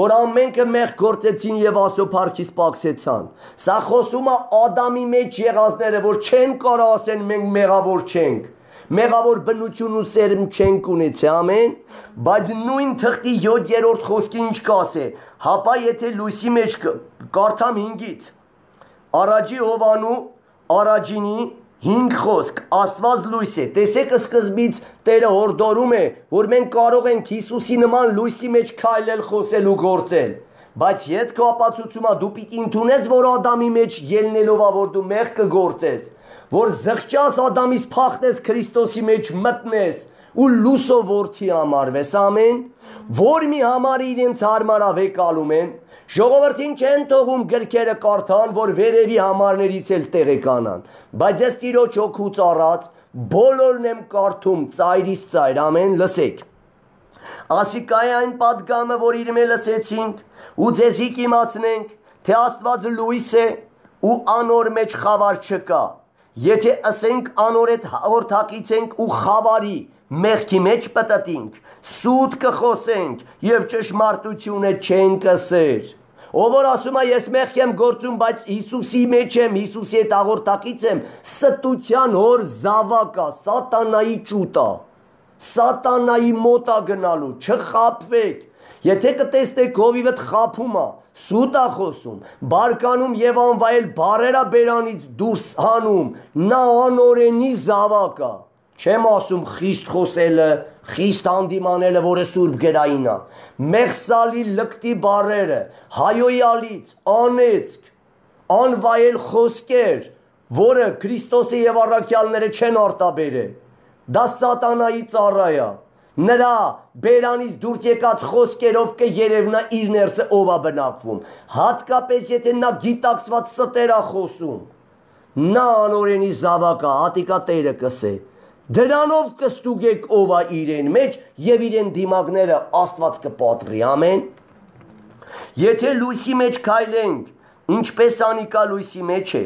որ ամենքը մեղ գործեցին եւ Աստծո փառքից պակսեցան սա խոսում է Ադամի մեջ եղածները որ չեն կարող ասեն մենք մեղավոր չենք մեղավոր բնություն ու սերմ չենք ունեցել ամեն բայց նույն թղթի 7-րդ խոսքի ինչ կասե հապա եթե լույսի մեջ կարդամ 5-ից առաջի Հովանու առաջինի 5 խոսք Աստված լույս է տեսեք սկզբից Տերը հորդորում է որ մենք կարող ենք Հիսուսի նման լույսի մեջ քայլել խոսել ու գործել բայց յետք ապացուցում է դու պիտի ընդունես որ Ադամի մեջ ելնելով ա որ դու մեղ կգործես որ զղջաս Ադամից փախնես Քրիստոսի մեջ մտնես ու լուսո որդի համարվես ամեն որ մի համար իրենց հարմարավեկալում են ժողովրդին չեն թողում գրքերը կարդան որ վերևի համարներից էլ տեղեկանան բայց ես Տիրոջ օգուց առած բոլորն եմ կարդում ծայրից ծայր ամեն լսեք ասիկայ այն պատգամը որ իր մեջ լսեցինք ու ձեզի կիմացնենք թե Աստված լույս է ու անոր մեջ խավար չկա Եթե ասենք անոր հետ հաղորդակցենք ու խավարի մեղքի մեջ պտտենք, սուտ կխոսենք եւ ճշմարտությունը չենք ասեր։ Ով որ ասում է ես մեղք եմ գործում, բայց Հիսուսի մեջ եմ, Հիսուսի հետ հաղորդակից եմ, ստության հոր զավակա, սատանայի ճուտա, սատանայի մոտա գնալու, չխաբվեք։ Եթե կտեսնեք հովիվդ խափում է, սուտ է խոսում, բարկանում եւ անվայել բարերա բերանից դուրս հանում, նա անօրենի զավակ է։ Չեմ ասում խիստ խոսելը, խիստ հանդիմանելը, որը սուրբ գրային է։ Մեղսալի լկտի բարերը, հայոյալից, անեծք, անվայել խոսքեր, որը Քրիստոսի եւ առաքյալները չեն արտաբերել։ Դա սատանայի ծառա է։ Նրա բերանից դուրս եկած խոսքերով կերևնա իր ներսը ով է բնակվում հատկապես եթե նա գիտակցված ստեր է խոսում նա անօրենի զավակ է հատիկա Տերը կսե դրանով կստուգեք ով է իրեն մեջ եւ իրեն դիմակները Աստված կպատրի ամեն եթե լույսի մեջ քայլենք ինչպես անիկա լույսի մեջ է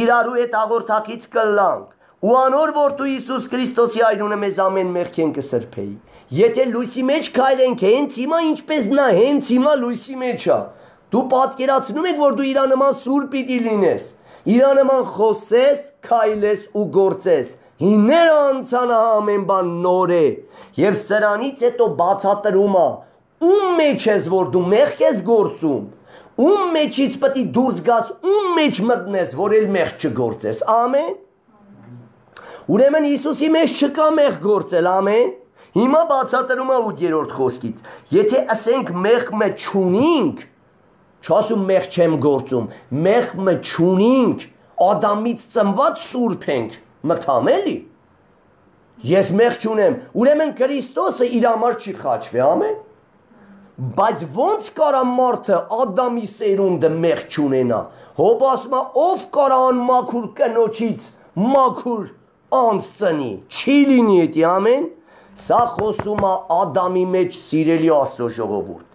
իրարու հետ հաղորդակից կլանք ու անոր որդու Հիսուս Քրիստոսի այրունը մեզ ամեն մեղքեն կսրբեի Եթե լույսի մեջ քայլենք հենց հիմա ինչպես նա հենց հիմա լույսի մեջ է դու պատկերացնում եք որ դու իրա նման սուրբ պիտի լինես իրա նման խոսես քայլես ու գործես հիներ անցանա ամեն բան նոր է եւ սրանից հետո բացատրում է ում մեջ ես որ դու մեղք ես գործում ում մեջից պետք է դուրս գաս ում մեջ մտնես որ էլ մեղք չգործես ամեն Ուրեմն Հիսուսի մեջ չկա մեղք գործել ամեն Հիմա բացատրում է 8-րդ խոսքից Եթե ասենք մեղքը չունինք Չասում մեղք չեմ գործում մեղքը չունինք Ադամից ծնված սուրբ ենք մտամ էլի Ես մեղք չունեմ ուրեմն Քրիստոսը իր համար չի խաչվի ամեն Բայց ոնց կարա մարդը Ադամի սերունդը մեղք չունենա Հոբ ասում է ով կարա անմաքուր կնոջից մաքուր անց ծնի չի լինի էդի ամեն Սա խոսում է Ադամի մեջ սիրելի Աստծո ժողովուրդ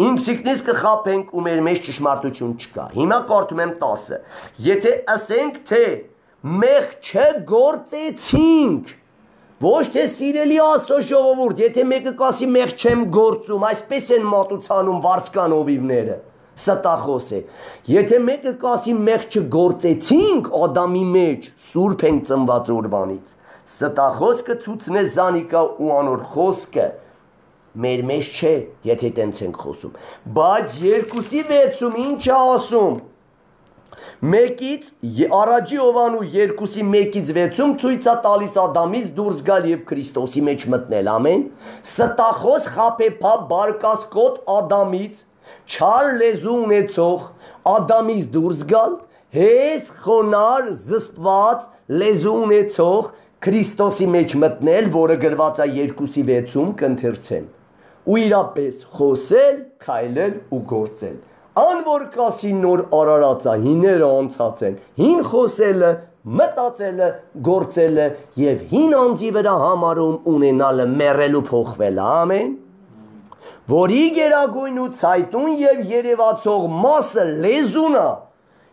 ինքսիկնից կխապենք ու մեր մեջ ճշմարտություն չկա։ Հիմա կարդում եմ 10-ը։ Եթե ասենք թե մեղ չգործեցինք, ոչ թե սիրելի Աստծո ժողովուրդ, եթե մեկը կասի մեղ չեմ գործում, այսպես են մատուցանում վարձկան հովիվները, ստախոս է։ Եթե մեկը կասի մեղ չգործեցինք Ադամի մեջ, սուրբ ենք ծնված օրվանից, ստախոս կցուցնե զանիկա ու անոր խոսքը մեր մեջ չէ, եթե տենց ենք խոսում։ Բայց 2:6 ինչ է ասում։ Մեկից առաջի Հովանու 2:1-6 ցույց է տալիս Ադամից դուրս գալ եւ Քրիստոսի մեջ մտնել, ամեն։ Ստախոս խապեփա բարկասկոտ Ադամից, չար լեզու ունեցող Ադամից դուրս գալ, հես խոնար զսպված լեզու ունեցող Քրիստոսի մեջ մտնել, որը գրված է 2:6 կընթերցեմ։ Ու իրապես խոսել, քայլել ու գործել։ Ան որ կասի նոր արարածա, հիները անցած են, հին խոսելը, մտածելը, գործելը եւ հին անձի վրա համարում ունենալը մեռելու փոխվելը, ամեն։ Որի գերագույն ու ցայտուն եւ երևացող մասը լեզուն է։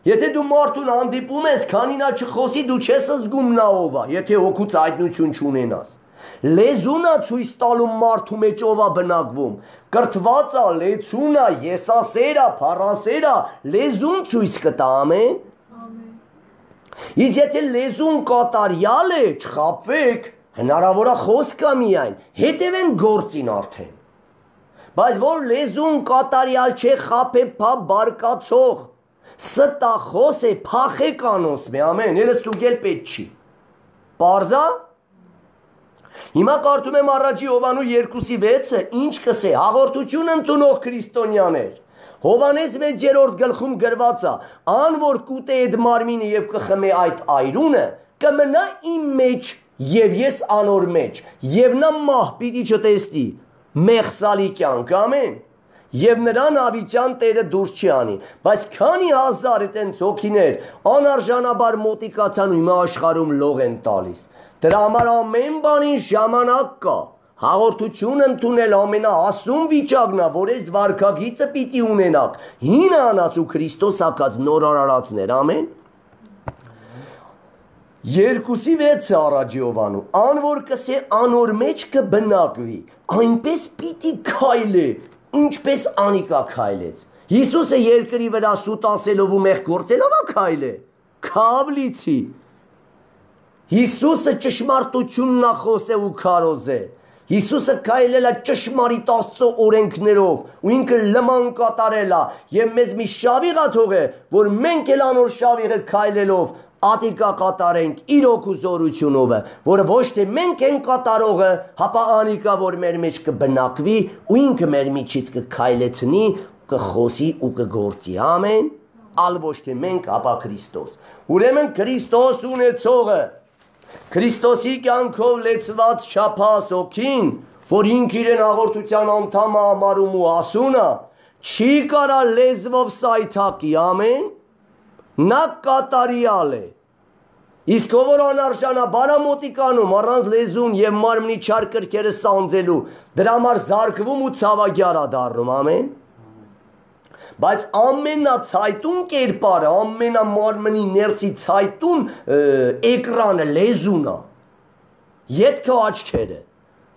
Եթե դու մարդուն հանդիպում ես, քանի նա չխոսի, դու չես զգում նա ով է, եթե հոգու ցայտնություն չունենաս։ Լեզուն է ցույց տալու մարդու մեջ ով է բնակվում, կրթված է, լեցուն է, եսասեր է, փառասեր է, լեզուն ցույց կտա, ամեն։ Իսկ եթե լեզուն կատարյալ է, չխաբվեք, հնարավոր է խոսք կա միայն, հետևեն գործին արդեն։ Բայց որ լեզուն կատարյալ չէ, խաբեփա բարկացող, ստախոս է, փախեկանոս մե, ամեն, ելս ստուգել պետք չի։ Պարզա։ Հիմա կարդում եմ առաջի Հովանու 2:6-ը, ինչ կսե, հաղորդություն ընդունող քրիստոնյաներ։ Հովանես 6-րդ գլխում գրված է, ան որ կուտե այդ մարմինը եւ կխմե այդ այրունը, կմնա իմ մեջ եւ ես անոր մեջ, եւ նա մահ պիտի չտեսնի, մեղսալի կյանք, ամեն։ Եվ նրան ավիճան Տերը դուրս չի անի, բայց քանի հազար այդենց հոգիներ անարժանաբար մոտիկացան ու հիմա աշխարհում լող են տալիս։ Դրա համար ամեն բանին ժամանակ կա, հաղորդություն ընդունել ամենահասուն վիճակն է, որ այս վարքագիծը պիտի ունենաք, հին անած ու Քրիստոս հակած նոր արարածներ, ամեն։ 2:6 առաջի Հովանու, ան որ կսե անոր մեջ կբնակվի, այնպես պիտի քայլե, ինչպես անիկա քայլեց։ Հիսուսը երկրի վրա սուտ ասելով ու մեղ գործելով է քայլե, քավլիցի։ Հիսուսը ճշմարտությունն է խոսե ու քարոզե։ Հիսուսը քայլել է ճշմարիտ Աստծո օրենքներով ու ինքը լման կատարել է եւ մեզ մի շավիղ է թողել, որ մենք էլ անոր շավիղը քայլելով ատիկա կատարենք իր օգուզորությունով, որը ոչ թե մենք ենք կատարողը, հապա անիկա, որ մեր մեջ կբնակվի ու ինքը մեր միջից կքայլեցնի, կխոսի ու կգործի, ամեն, ալ ոչ թե մենք, հապա Քրիստոս։ Ուրեմն Քրիստոս ունեցողը, Քրիստոսի կյանքով լեցված չափած հոգին, որ ինք իրեն հաղորդության անդամ է համարում ու ասում է, չի կարա լեզվով սայթակի, ամեն, նա կատարյալ է։ Իսկ ով որ անարժանաբար է մոտիկանում առանց լեզուն եւ մարմնի չար կրքերը սանձելու, դրա համար զարկվում ու ցավագյար է դառնում, ամեն։ Բայց ամենացայտուն կերպարը, ամենամարմնի ներսի ցայտուն էկրանը լեզուն է։ Ետքը աչքերը։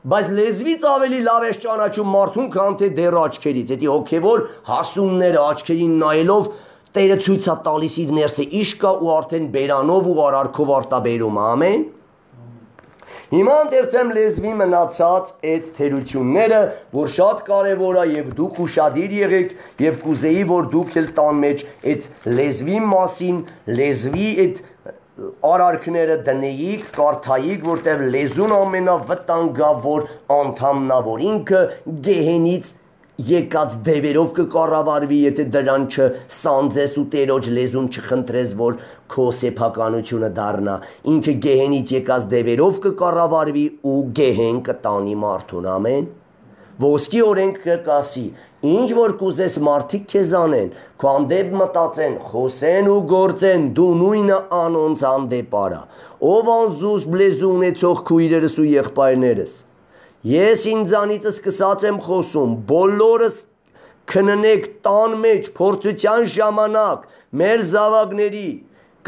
Բայց լեզվից ավելի լավ է ճանաչում մարդուն, քան թե դեռ աչքերից։ Դա հոգեվոր հասունները աչքերին նայելով Տերը ցույց է տալիս իր ներսը ինչ կա ու արդեն բերանով ու արարքով արտաբերում, ամեն։ Հիմա ընթերցեմ լեզվի մնացած այդ թերությունները, որ շատ կարևոր է եւ դուք ուշադիր եղեք եւ կուզեի, որ դուք էլ տան մեջ այդ լեզվի մասին, լեզվի այդ արարքները դնեիք, կարդայիք, որտեղ լեզուն ամենավտանգավոր անդամն է, որ ինքը գեհենից եկած դևերով կկառավարվի, եթե դրան չսանձես ու Տերոջ լեզուն չխնդրես, որ քո սեփականությունը դառնա, ինքը գեհենից եկած դևերով կկառավարվի ու գեհեն կտանի մարդուն, ամեն։ Ոսկի օրենքը կասի, ինչ որ կուզես մարդիկ քեզ անեն, քո հանդեպ մտածեն, խոսեն ու գործեն, դու նույնը անոնց հանդեպ արա, ով անզուս լեզու ունեցող քույրերս ու եղբայրներս։ Ես ինձանից սկսած եմ խոսում, բոլորս քննեք տան մեջ փորձության ժամանակ մեր զավակների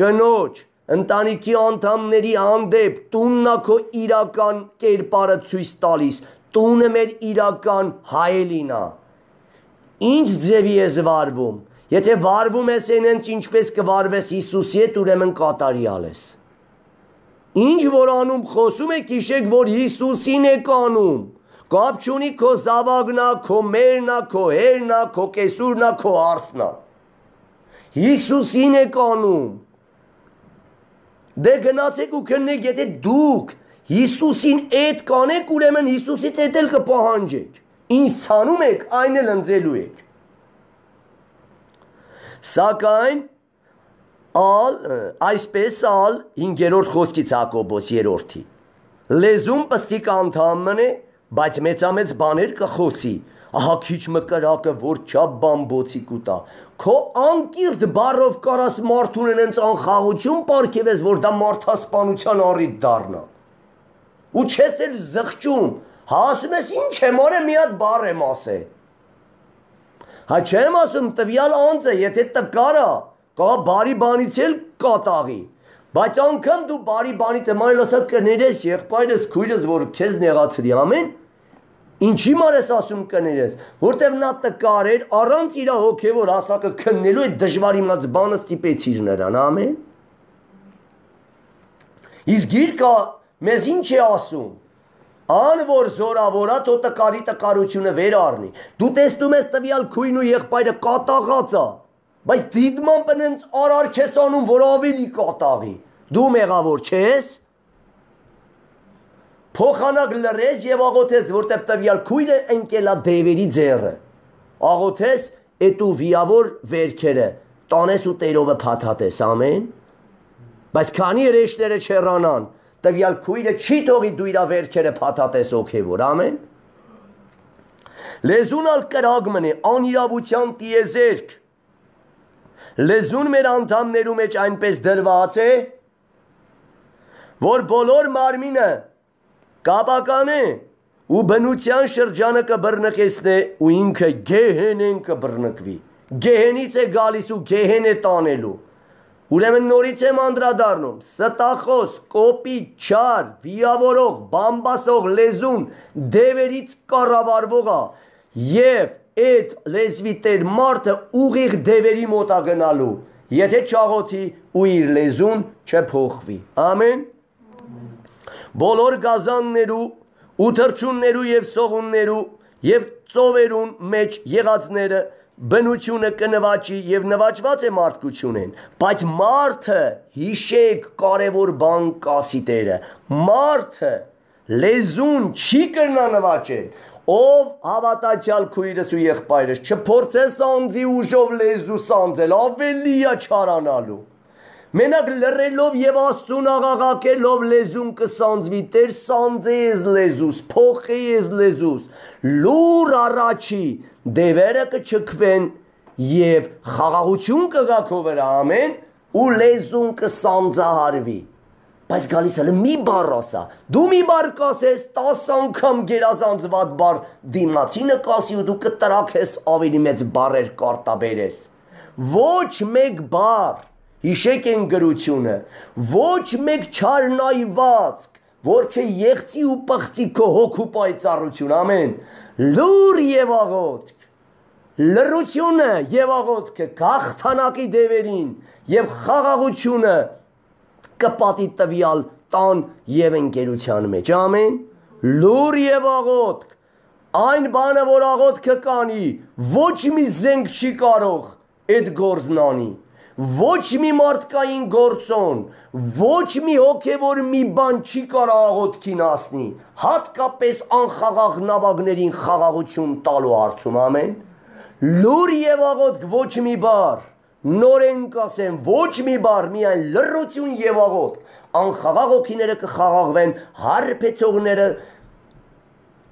կնոջ ընտանիքի անդամների հանդեպ տուննա քո իրական կերպարը ցույց տալիս տունը մեր իրական հայելինա ինչ ձևի ես վարվում եթե վարվում ես այնց ինչպես կվարվես Հիսուսի հետ ուրեմն կատարյալ ես ինչ որ անում խոսում եք հիշեք որ Հիսուսին եք անում կապ չունի քո զավակնա քո մերնա քո հերնա քո կեսուրնա քո հարսնա Հիսուսին եք անում դե գնացեք ու քննեք եթե դուք Հիսուսին էդ կանեք ուրեմն Հիսուսից էդ էլ կպահանջեք ինչ ցանում եք այն էլ ընձելու եք սակայն այսպես ալ 5-րդ խոսքից Հակոբոս 3-րդի լեզուն պստիկ անդամն է բայց մեծամեծ բաներ կխոսի ահա քիչ մկրակը որ չափ բամբոցի կուտա քո անկիրթ բառով կարաս մարդուն այնց անխաղություն պարգևես որ դա մարդասպանության առիթ դառնա ու չես էլ զղջում հա ասում ես ինչ եմ արել մի հատ բառ եմ ասել հա չեմ ասում տվյալ անձը եթե տկարա կա բարի բանից էլ կատաղի բայց անգամ դու բարի բանի թեման ասած կներես եղբայրս քույրս որ քեզ նեղացրի ամեն ինչի մարես ասում կներես որտեվ նա տկար էր առանց իր հոգևոր հասակը քննելու այդ դժվար իմաց բանը ստիպեցիր նրան ամեն իսկ գիրքը մեզ ինչ է ասում ան որ զորավորա թո տկարի տկարությունը վեր առնի դու տեսնում ես տվյալ քույրն ու եղբայրը կատաղած է բայց դիտման բնենց արարք ես անում որ ավելի կատաղի դու մեղավոր չես փոխանակ լրես եւ աղոթես որտեվ տվյալ քույրը ընկելա դևերի ձեռը աղոթես էտու վիավոր վերքերը տանես ու տերովը փաթաթես ամեն բայց քանի հրեշները չեռանան տվյալ քույրը չի թողի դու իր վերքերը փաթաթես օքեվոր ամեն լեզուն ալ կրագմն է անիրավության տիեզերք լեզուն մեր անդամներու մեջ այնպես դրված է որ բոլոր մարմինը կապական է ու բնության շրջանը կբռնկեսնե ու ինքը գեհենեն կբռնկվի գեհենից է գալիս ու գեհեն է տանելու ուրեմն նորից եմ անդրադառնում ստախոս կոպիտ չար վիավորող բամբասող լեզուն դևերից կառավարվողա եւ այդ լեզվի տեր մարդը ուղիղ դևերի մոտ է գնալու եթե չաղոթի ու իր լեզուն չփոխվի ամեն բոլոր գազաններու ու թրջուններու եւ սողուններու եւ ծովերուն մեջ եղածները բնությունը կնվաճի եւ նվաճված է մարդկությունեն բայց մարդը հիշեք կարևոր բան կասի տերը մարդը լեզուն չի կրնա նվաճել ով հավատացյալ քույրս ու եղբայրս չփորձես անձի ուժով լեզու սանձել ավելի է չարանալու մենակ լռելով եւ Աստծուն աղաղակելով լեզուն կսանձվի Տեր սանձես լեզուս փոխես լեզուս լուր առաջի դևերը կչքվեն եւ խաղաղություն կգա քո վրա ամեն ու լեզուն կսանձահարվի բայց գալիս է մի բառ ասա դու մի բառ կասես 10 անգամ գերազանցված բառ դիմացինը կասի ու դու կտրակես ավելի մեծ բառեր կարտաբերես ոչ մեկ բառ հիշեք են գրությունը ոչ մեկ չարնայվածք որ չէ եղծի ու պղծի քո հոգու պայծառություն ամեն լուր եւ աղոթք լռությունը եւ աղոթքը գաղթանակի դևերին եւ խաղաղությունը կպատի տվյալ տան եւ ընկերության մեջ ամեն լուր եւ աղոթք այն բանը որ աղոթքը կանի ոչ մի զենք չի կարող այդ գործն անի ոչ մի մարդկային գործոն ոչ մի հոգևոր մի բան չի կարող աղոթքին ասնի հատկապես անխաղաղ նավակներին խաղաղություն տալու հարցում ամեն լուր եւ աղոթք ոչ մի բառ նորեն կասեմ ոչ մի բառ միայն լռություն եւ աղոթք անխաղաղ հոգիները կխաղաղվեն հարբեցողները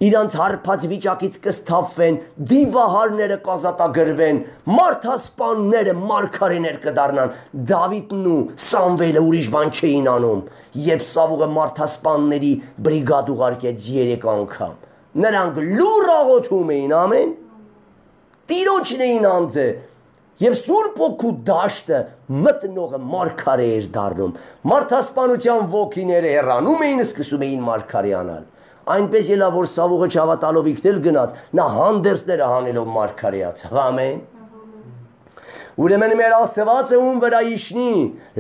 իրանց հարբած վիճակից կսթափվեն դիվահարները կազատագրվեն մարդասպանները մարգարեներ կդառնան Դավիթն ու Սամվելը ուրիշ բան չէին անում երբ Սավուղը մարդասպանների բրիգադ ուղարկեց 3 անգամ նրանք լուր աղոթում էին ամեն տիրոջն էին անձը և Սուրբ Հոգու դաշտը մտնողը մարգարե էր դառնում, մարդասպանության ոգիները հեռանում էին, սկսում էին մարգարեանալ, այնպես ելա, որ Սավուղը չհավատալով իգնել գնաց, նա հանդերձները հանելով մարգարեացավ, ամեն։ Ուրեմն մեր Աստվածը ում վրա իջնի,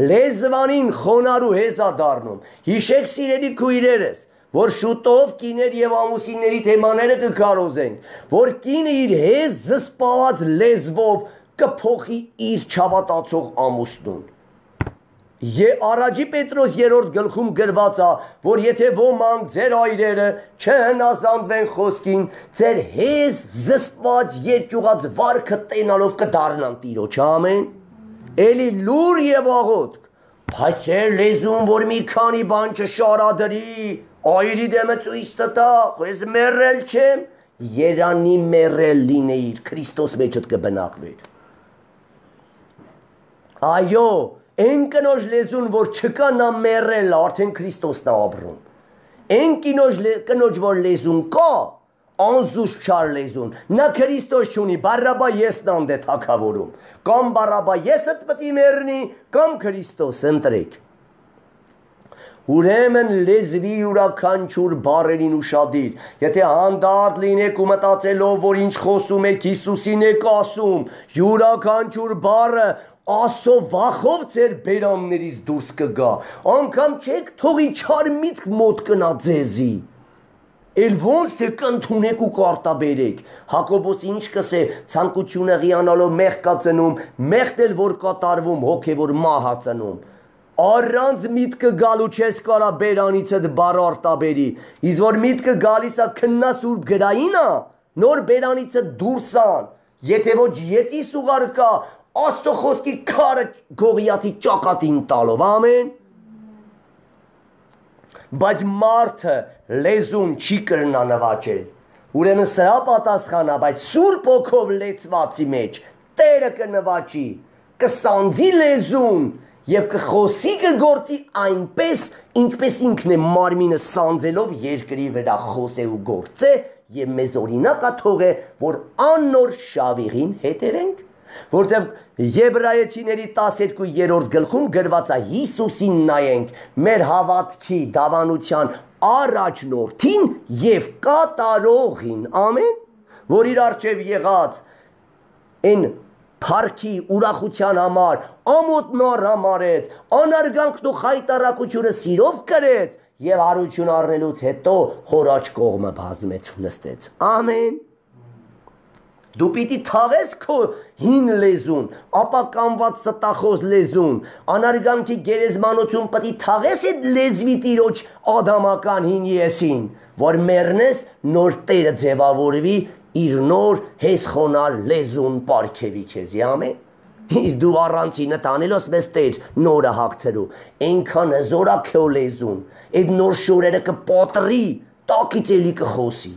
լեզվանին խոնարհ ու հեզա դառնում, հիշեք սիրելի քույրերս, որ շուտով կիներ և ամուսինների թեմաները կքարոզենք, որ կինը իր հեզ զսպված լեզվով կփոխի իր չհավատացող ամուսնուն։ Առաջի Պետրոս 3-րդ գլխում գրված է, որ եթե ոմանք ձեր այրերը չհնազանդվեն խոսքին, ձեր հեզ զսպված երկյուղած վարքը տենալով կդառնան Տիրոջ, ամեն։ Էլի լուր և աղոթք, բայց ձեր լեզուն, որ մի քանի բան չշարադրի, այրի դեմը ցույց տա, ես մեռել չեմ, երանի մեռել լինեիր, Քրիստոս մեջդ կբնակվեր։ Այո, Են կնոջ լեզուն, որ չկա նա մեռել, արդեն Քրիստոսն է ապրում։ Են կնոջ, որ լեզուն կա, անզուսպ չար լեզուն, նա Քրիստոս չունի, Բարաբա եսն անդ է թագավորում, կամ Բարաբա եսդ պտի մեռնի, կամ Քրիստոս, ընտրեք։ Ուրեմն լեզվի յուրաքանչյուր բառերին ուշադիր, եթե հանդարտ լինեք ու մտածելով, որ ինչ խոսում եք Հիսուսին եք ասում, յուրաքանչյուր բառը Ասո վախով ձեր բերաններից դուրս կգա, անգամ չեք թողի չար միտք մոտ կնա ձեզի, էլ ոնց թե կընդունեք ու կարտաբերեք, Հակոբոս ինչ կսե, ցանկությունը ղիանալով մեղք կա ծնում, մեղքն էլ որ կատարվում, հոգևոր մահ ա ծնում, առանց միտքը գալու չես կարա բերանիցդ բառ արտաբերի, իսկ որ միտքը գալիս ա քննա սուրբ գրայինա, նոր բերանիցդ դուրս ան, եթե ոչ ետի սուղար կա, Աստծո խոսքի քարը Գողիաթի ճակատին տալով, ամեն։ Բայց մարդը լեզուն չի կրնա նվաճել, ուրեմն սրա պատասխանա, բայց Սուրբ Հոգով լեցվածի մեջ Տերը կնվաճի, կսանձի լեզուն և կխոսի կգործի այնպես, ինչպես ինքն է մարմինը սանձելով երկրի վրա խոսե ու գործե և մեզ օրինակ ա թողե, որ աննոր շավիղին հետևենք, որտև Եբրայեցիների 12-րդ գլխում գրված է Հիսուսին նայենք, մեր հավատքի դավանության առաջնորդին և կատարողին, ամեն, որ իր առջև եղած են փառքի ուրախության համար ամոթն արամարեց, անարգանքն ու խայտառակությունը սիրով կրեց և հարություն առնելուց հետո հոր աջ կողմը բազմեց նստեց, ամեն։ Դու պիտի թաղես քո հին լեզուն, ապականված ստախոս լեզուն, անարգանքի գերեզմանություն պիտի թաղես այդ լեզվի տիրոջ ադամական հին եսին, որ մեռնես նոր Տերը ձևավորվի իր նոր հեսխոնար լեզուն պարգևի քեզի, ամեն։ Իսկ դու առանցինը տանելոս մեզ Տեր նորը հագցելու, այնքան հզոր ա քո լեզուն, այդ նոր շորերը կպատրի, տակից էլի կխոսի։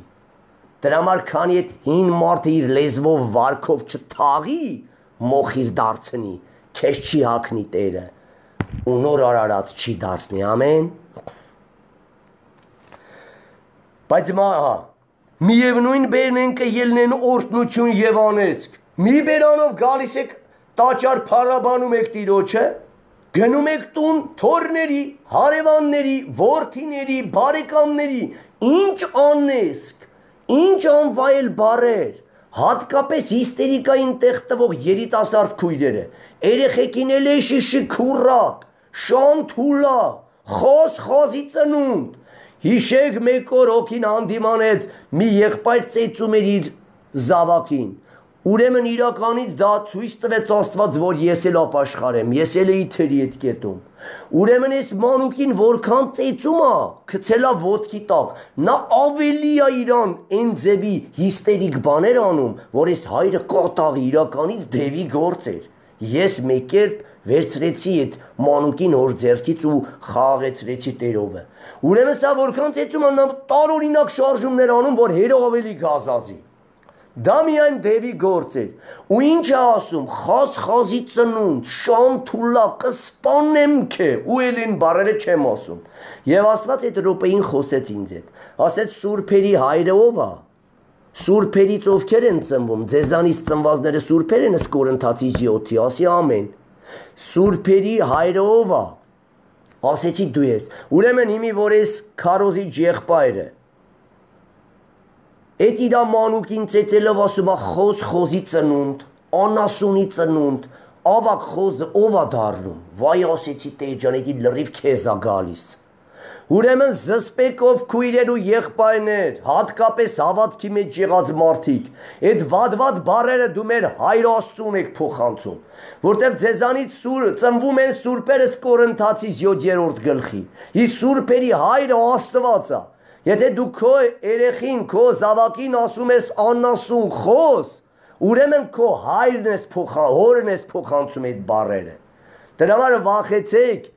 Դրա համար քանի այդ հին մարդը իր լեզվով վարքով չթաղի, մոխիր դարձնի, քեզ չի հագնի Տերը, ու նոր արարած չի դարձնի, ամեն։ Բայց միևնույն բերնեն կելնեն օրտնություն և անեցք, մի բերանով գալիս եք տաճար փառաբանում եք Տիրոջը, գնում եք տուն թորների, հարևանների, որդիների, բարեկամների, ինչ անեսք, Ինչ անվայել բարեր, հատկապես հիստերիկային տեղ տվող երիտասարդ քույրերը, երեխեքին էլ էշի շքուրակ, շանթուլա, խոզի ծնունդ, հիշեք մեկ օր հոգին հանդիմանեց մի եղբայր ծեծում էր իր զավակին, ուրեմն իրականից դա ցույց տվեց Աստված, որ ես էլ ապաշխարեմ, ես էլ էի թերի այդ կետում, ուրեմն ես մանուկին որքան ծեծում ա, գցելա ոտքի տակ, նա ավելի ա իրան այն ձևի հիստերիկ բաներ անում, որ ես հայրը կատաղի իրականից դևի գործ էր, ես մեկ կերպ վերցրեցի այդ մանուկին հոր ձեռքից ու խաղաղեցրեցի Տերովը, ուրեմն սա որքան ծեծում ա, նա տարօրինակ շարժումներ անում, որ հերը ավելի գազազի, դա միայն դևի գործ էր, ու ինչ է ասում, խազի ծնունդ, շանթուլա, կսպանեմ քե, ու էլ են բառերը չեմ ասում, և Աստված այդ րոպեին խոսեց ինձ հետ, ասեց սուրբերի հայրը ով ա, Սուրբերից ովքեր են ծնվում, ձեզանից ծնվածները սուրբեր են Կորինթացի 7-ի, ասի ամեն։ Սուրբերի հայրը ով է։ Ասեցի դու ես։ Ուրեմն հիմի որ ես քարոզի եղբայրը։ Այդ իր մանուկին ծեծելով ասում է խոզի ծնունդ, անասունի ծնունդ, ավակ խոզը ով է դառնում։ Վայ ասեցի Տեր ջան, էդի լրիվ քեզ է գալիս։ Ուրեմն զսպեկով քույրեր ու եղբայրներ, հատկապես հավատքի մեջ եղած մարդիկ, այդ վատ բառերը դու մեր հայր Աստծուն եք փոխանցում, որտեղ ձեզանից ծնվում են սուրբերը Կորինթացի 7-րդ գլխի։ Իսկ սուրբերի հայրը Աստված է։ Եթե դու քո երեխին, քո զավակին ասում ես անասուն խոզ, ուրեմն քո հայրն ես հորն ես փոխանցում այդ բառերը։ Դրա համար վախեցեք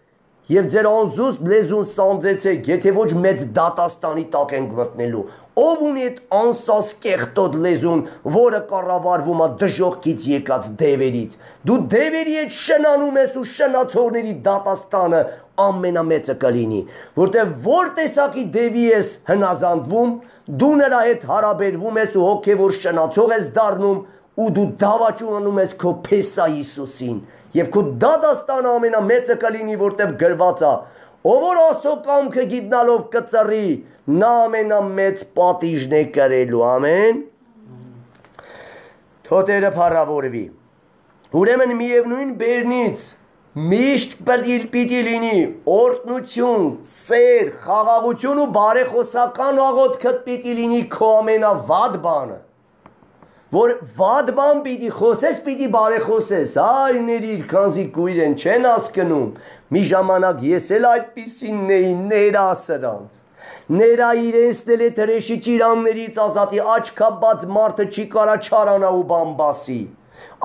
եւ ձեր անզուսպ լեզուն սանձեցեք, եթե ոչ մեծ դատաստանի տակ ենք մտնելու։ Ով ունի այդ անսաս կեղտոտ լեզուն, որը կառավարվում է դժոխքից եկած դևերից։ Դու դևերի հետ շնանում ես ու շնացողների դատաստանը ամենամեծը կլինի, որտեղ որ տեսակի դևի ես հնազանդվում, դու նրա հետ հարաբերվում ես ու հոգևոր շնացող ես դառնում ու դու դավաճանում ես քո Փեսա Հիսուսին։ Եվ քո դատաստանը ամենամեծը կլինի, որտեղ գրված է. ով որ Աստծո կամքը գիտնալով կծռի, նա ամենամեծ պատիժն է կրելու, ամեն։ Թոթերը փառավորվի։ Ուրեմն միևնույն բերնից միշտ պիտի լինի օրհնություն, սեր, խաղաղություն ու բարեխոսական աղոթքը պիտի լինի քո ամենավատ բանը։ Որ վատ բան պիտի խոսես, պիտի բարեխոսես, այ ների քանզի կույր են չեն հասկնում, մի ժամանակ ես էլ այդպիսին էի, ներա սրանց, ներա իրենց էլ է թրեշի ճիրաններից ազատի, աչքաբաց մարդը չի կարա չարանա ու բամբասի,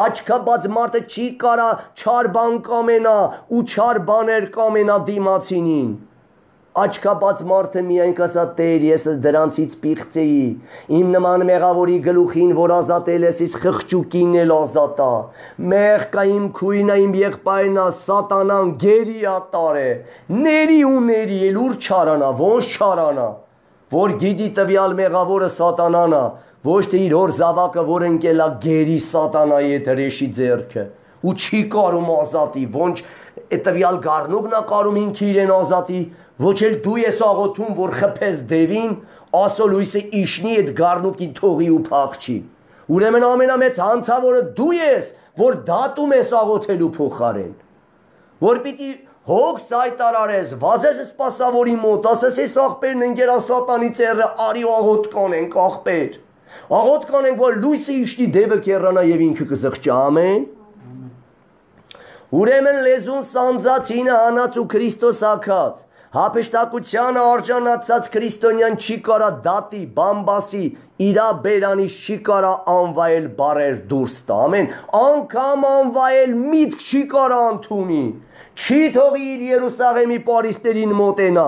աչքաբաց մարդը չի կարա չար բան կամենա ու չար բաներ կամենա դիմացինին, աչքաբաց մարդը միայն կասա Տեր, ես դրանցից պիղծեի, իմ նման մեղավորի գլուխին, որ ազատել ես, իս խղճուկին էլ ազատա, մեղ կա իմ քույնա, իմ եղբայրնա, սատանան գերի ատար է, ների ու ների, էլ ուր չարանա, ոնց չարանա, որ գիտի տվյալ մեղավորը սատանանա, ոչ թե իր հոր զավակը, որ ընկելա գերի սատանայի հետ հրեշի ձեռքը, ու չի կարում ազատի, ոնց տվյալ գառնուկն է կարում ինքը իրեն ազատի, ոչ էլ դու ես աղոթում, որ խփես դևին, Աստծո լույսը իշնի այդ գառնուկին թողի ու փախչի։ Ուրեմն ամենամեծ հանցավորը դու ես, որ դատում ես աղոթելու փոխարեն։ Որ պիտի հոգ սայտարարես, վազես սպասավորի մոտ, ասես ես աղբերն ընկերա սատանի ծեռը, արի աղոթ կանենք աղբեր։ Աղոթ կանենք, որ լույսը իշնի դևը կեռանա եւ ինքը կզղջա, ամեն։ Ուրեմն լեզուն սանձած հինը հանած ու Քրիստոս ակած, հապեշտակությանը արժանացած քրիստոնյան չի կարա դատի, բամբասի, իրա բերանից չի կարա անվայել բարեր դուրս տա, ամեն, անգամ անվայել միտք չի կարա ընդունի, չի թողի իր Երուսաղեմի պարիսպերին մոտենա,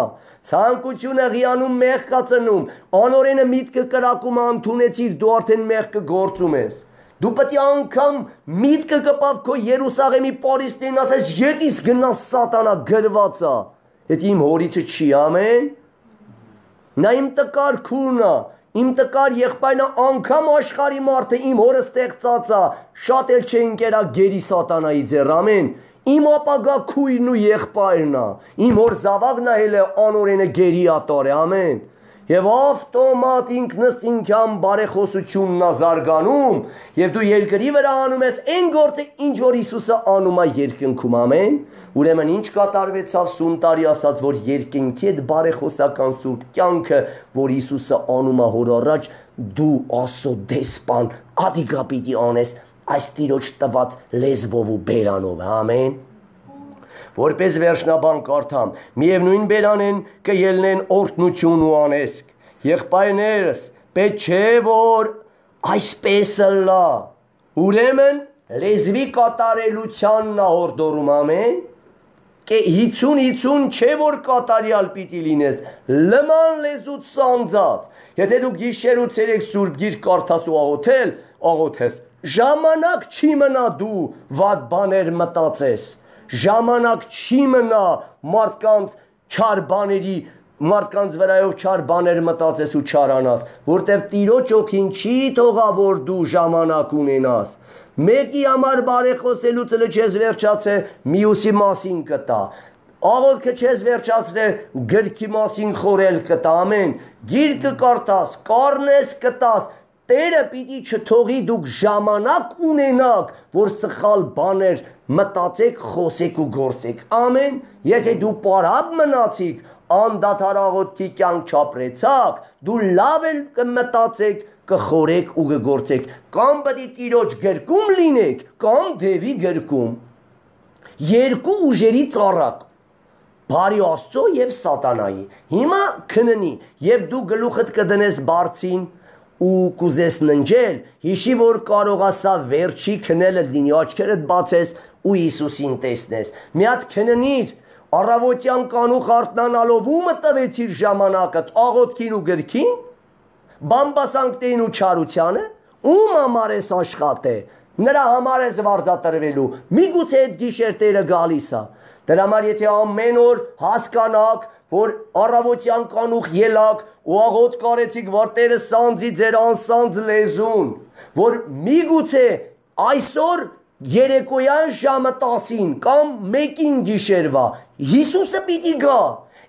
ցանկությունը ղիանում մեղ կածնում, անորենը միտքը կրակում ընդունեցիր, դու արդեն մեղքը գործում ես, դու պետք է անգամ միտքը կպավ քո Երուսաղեմի պարիսպերին ասես, ետիս գնաս սատանա գրված է, Այդ իմ հորիցը չի, ամեն, նա իմ տկար քուրնա, իմ տկար եղբայրնա անգամ աշխարի մարդը իմ հորը ստեղծածա, շատ էլ չէ ընկերա գերի սատանայի ձեռ, ամեն, իմ ապագա քույրն ու եղբայրնա, իմ հոր զավակն էլ է անորենը գերի ատար է, ամեն, եւ ավտոմատ ինքնըստ ինքան բարեխոսությունն է զարգանում, եւ դու երկրի վրա անում ես այն գործը, ինչ որ Հիսուսը անում է երկնքում, ամեն, ուրեմն ինչ կատարվեցավ սուն տարի ասած, որ երկնքի այդ բարեխոսական սուրբ կյանքը, որ Հիսուսը անում է հոր առաջ, դու Աստծո դեսպան, ադիգա պիտի անես այս տիրոջ տված լեզվով ու բերանով, ամեն։ Որպես վերջնաբան կարդամ, միևնույն բերանեն կելնեն օրհնություն ու անեսք, եղբայրներս, պետք չէ որ այսպես լա, ուրեմն լեզվի կատարելությանն է հորդորում, ամեն, 50 չէ որ կատարյալ պիտի լինես, լման լեզուց սանձած, եթե դու գիշեր ու ցերեկ սուրբ գիրք կարդաս ու աղոթես, ժամանակ չի մնա դու վատ բաներ մտածես, ժամանակ չի մնա մարդկանց չար բաների մարդկանց վրայով չար բաներ մտածես ու չարանաս, որտև Տիրոջ օգին չի թողա, որ դու ժամանակ ունենաս։ Մեկի համար բարեխոսելուց չես վերջացե, մյուսի մասին կտա։ Աղոթքը չես վերջացրե, գրքի մասին խորել կտա, ամեն։ Գիրքը կարդաս, կառնես կտաս, Տերը պիտի չթողի դուք ժամանակ ունենաք, որ սխալ բաներ մտածեք, խոսեք ու գործեք, ամեն։ Եթե դու պարապ մնացիք, անդադար աղոթքի կյանք չապրեցաք, դու լավ էլ կմտածեք, կխորեք ու կգործեք, կամ պետք է Տիրոջ գրկում լինեք, կամ դևի գրկում։ Երկու ուժերի ծառակ, բարի Աստծո եւ սատանայի։ Հիմա քննի, երբ դու գլուխդ կդնես բարձին ու կուզես ննջել, հիշի, որ կարող ասա վերջի քնելը լինի, աչքերդ բացես ու Հիսուսին տեսնես։ Մի հատ քննիր, առավոտյան կանուխ արթնանալով ումը տվեցիր ժամանակդ, աղոթքին ու գրքին, բամբասանքներին ու չարությանը, ում համար ես աշխատե, նրա համար ես վարձատրվելու, միգուցե այդ գիշեր Տերը գալիս է։ Դրա համար եթե ամեն օր հասկանաք, որ առավոտյան կանուխ ելաք ու աղոթ կարեցիք, որ Տերը սանձի ձեր անսանձ լեզուն, որ միգուցե այսօր երեկոյան ժամը 10-ին կամ 1-ին գիշերվա Հիսուսը պիտի գա,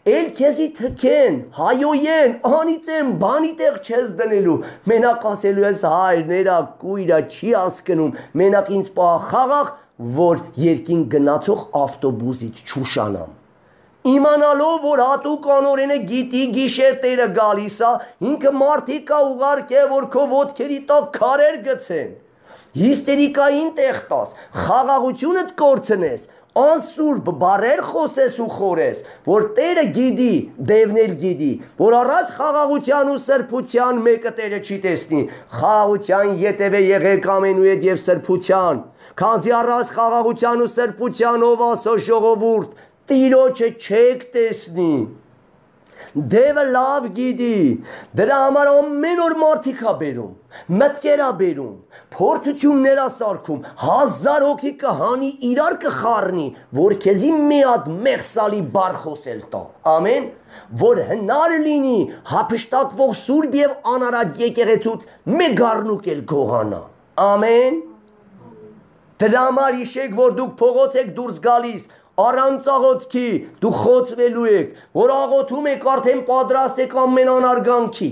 էլ քեզի թքեն, հայոյեն, անիծեն, բանի տեղ չես դնելու, մենակ ասելու ես հայրներա, կույրա չի հասկնում, մենակ ինձ պահ խաղաղ, որ երկին գնացող ավտոբուսից չուշանամ։ Իմանալով, որ հատուկ անորենը գիտի գիշեր Տերը գալիս է, ինքը մարդիկ կա ուղարկե, որ քո ոտքերի տակ քարեր գցեն, հիստերիկային տեղ տաս, խաղաղությունդ կորցնես, անսուրբ բարեր խոսես ու խորես, որ Տերը գիտի, դևնել գիտի, որ առած խաղաղության ու սրբության մեկը Տերը չի տեսնի, խաղաղության ետևե եղեք ամենուհետ եւ սրբության, քանզի առած խաղաղության ու սրբության ով ասո ժողովուրդ, Տիրոջը չեք տեսնի, դևը լավ գիտի, դրա համար ամեն օր մարդիկ ա բերում, մտքեր ա բերում, փորձություններ ա սարքում, 1000 հոգի կհանի իրար կխառնի, որ քեզի մի հատ մեղսալի բառ խոսել տա, ամեն, որ հնար լինի հափշտակվող սուրբ եւ անարատ եկեղեցուց մեկ առնուկ էլ գողանա, ամեն։ Դրա համար հիշեք, որ դուք փողոց եք դուրս գալիս, առանց աղոթքի դու խոցվելու եք, որ աղոթում եք արդեն պատրաստ եք ամեն անարգանքի,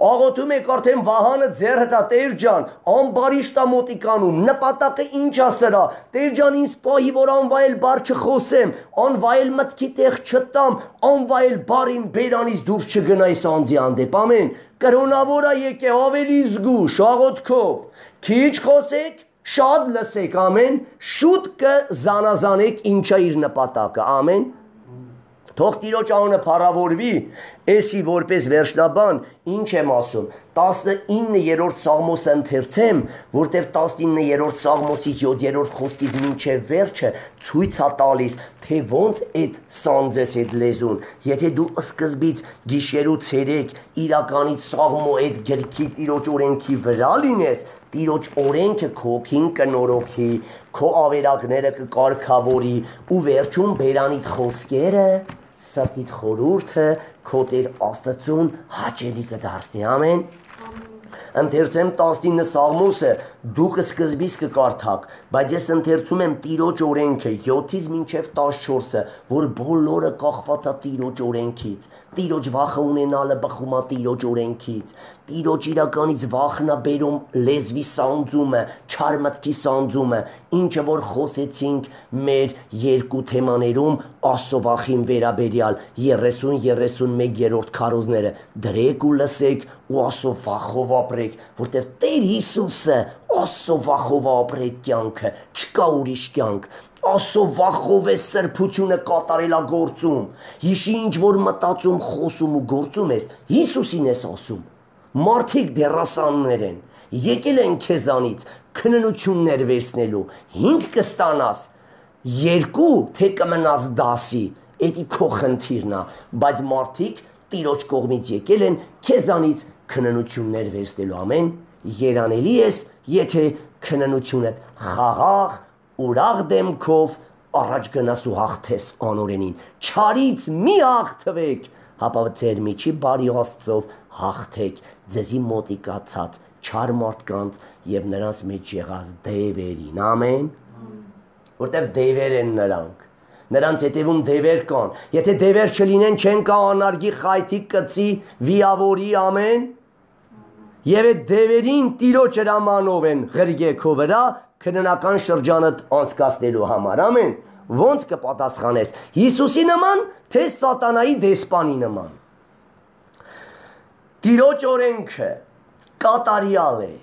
աղոթում եք արդեն վահանը ձեռդ ա, Տեր ջան, ամբարիշտ ա մոտիկանում, նպատակը ինչ ա սրա, Տեր ջան ինձ պահի, որ անվայել բառ չխոսեմ, անվայել մտքի տեղ չտամ, անվայել բառին բերանից դուրս չգնայս անձի հանդեպ, ամեն, կրոնավոր ա եկե ավելի զգուշ աղոթքով, քիչ խոսեք, շատ լսեք, ամեն, շուտ կզանազանեք ինչա իր նպատակը, ամեն, թող Տիրոջ անունը փառավորվի, էսի որպես վերջնաբան, ինչ եմ ասում, 19-րդ Սաղմոսը ընթերցեմ, որտև 19-րդ Սաղմոսի 7-րդ խոսքից մինչև վերջը ցույց ա տալիս, թե ոնց այդ սանձես այդ լեզուն, եթե դու սկզբից գիշերու ցերեկ իրականից Սաղմո այդ գրքի Տիրոջ օրենքի վրա լինես, Տիրոջ օրենքը քո հոգին կնորոգի, քո ավերակները կկարգավորի ու վերջում բերանիդ խոսքերը, սրտիդ խորհուրդը քո Տեր Աստծուն հաճելի կդարձնի, ամեն։ Ընթերցեմ 19 Սաղմոսը, դուք սկզբից կկարդաք, բայց ես ընթերցում եմ Տիրոջ օրենքը 7-ից մինչև 14-ը, որ բոլորը կախված է Տիրոջ օրենքից, Տիրոջ վախը ունենալը բխում է Տիրոջ օրենքից, Տիրոջ իրականից վախն է բերում լեզվի սանձումը, չար մտքի սանձումը, ինչը որ խոսեցինք մեր երկու թեմաներում Աստծո վախին վերաբերյալ 30-31-րդ քարոզները, դրեք ու լսեք ու Աստծո վախով ապրեք, որտև Տեր Հիսուսը Աստծո վախով ապրեք կյանքը, չկա ուրիշ կյանք, Աստծո վախով է սրբությունը կատարելագործում, հիշի ինչ որ մտածում, խոսում ու գործում ես, Հիսուսին ես ասում, մարդիկ դերասաններ են, եկել են քեզանից քննություններ վերցնելու, 5 կստանաս, 2 թե կմնաս դասի, էդի քո խնդիրն է, բայց մարդիկ Տիրոջ կողմից եկել են քեզանից քննություններ վերցնելու, ամեն, երանելի ես, եթե քննությունդ խաղաղ, ուրախ դեմքով առաջ գնաս ու հաղթես անօրենին, չարից մի հաղթվեք, հապա ձեր միջի բարի Աստծով հաղթեք ձեզի մոտիկացած չար մարդկանց եւ նրանց մեջ եղած դևերին, ամեն, որտեվ դևեր են նրանց հետևում դևեր կան, եթե դևեր չլինեն չեն կա անարգի խայթի կծի վիավորի, ամեն, եւ այդ դևերին տիրոջ հրամանով են ղրգեքով վրա քննական շրջանը անցկացնելու համար, ամեն, ոնց կպատասխանես, Հիսուսի նման, թե սատանայի դեսպանի նման։ Տիրոջ օրենքը կատարյալ է,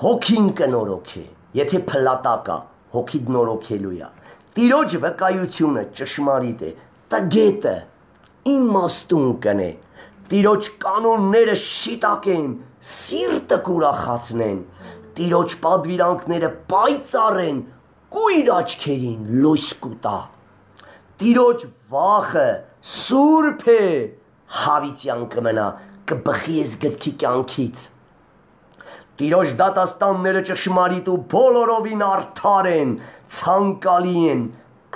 հոգին կնորոգ է, եթե փլատակա, հոգիդ նորոգելու է, տիրոջ վկայությունը ճշմարիտ է, տգետը իմաստուն կնե, տիրոջ կանոնները շիտակ են, սիրտը կուրախացնեն, տիրոջ պատվիրանքները պայծառ են, կույր աչքերին լույս կուտա, տիրոջ վախը սուրբ է, հավիտյան կմնա, կբխի ես գրքի կյանքից, տիրոջ դատաստանները ճշմարիտ ու բոլորովին արդար են, ցանկալի են,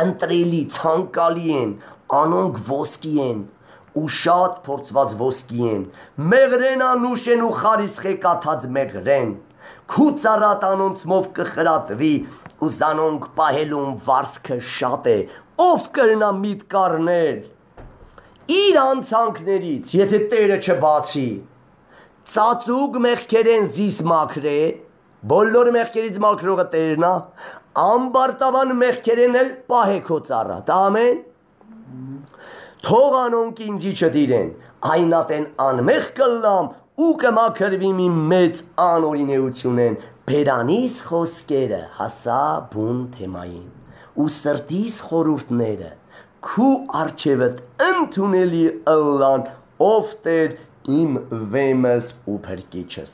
ընտրելի, ցանկալի են, անոնք ոսկի են, ու շատ փորձված ոսկի են, մեղրեն անուշ են ու խարիսխե կաթած մեղրեն, քու ծառատ անոնցմով կխրատվի, ու զանոնք պահելուն վարսքը շատ է, ով կրնա միտք առնել, իր անցանքներից, եթե Տերը չբացի, ծածուկ մեղքերեն զիս մաքրե, բոլոր մեղքերից մաքրողը Տերն է, ամբարտավան մեղքերեն էլ պահե քո ծառատ, ամեն, թող անոնք ինձի չդիրեն, այնատեն անմեղ կլամ ու կմաքրվի մի մեծ անօրինեություն են, բերանիս խոսքերը հասա բուն թեմային, ու սրտիս խորուրդները, քու արջևդ ընդունելի ըլլան, ով Տեր իմ վեմս ու փրկիչս։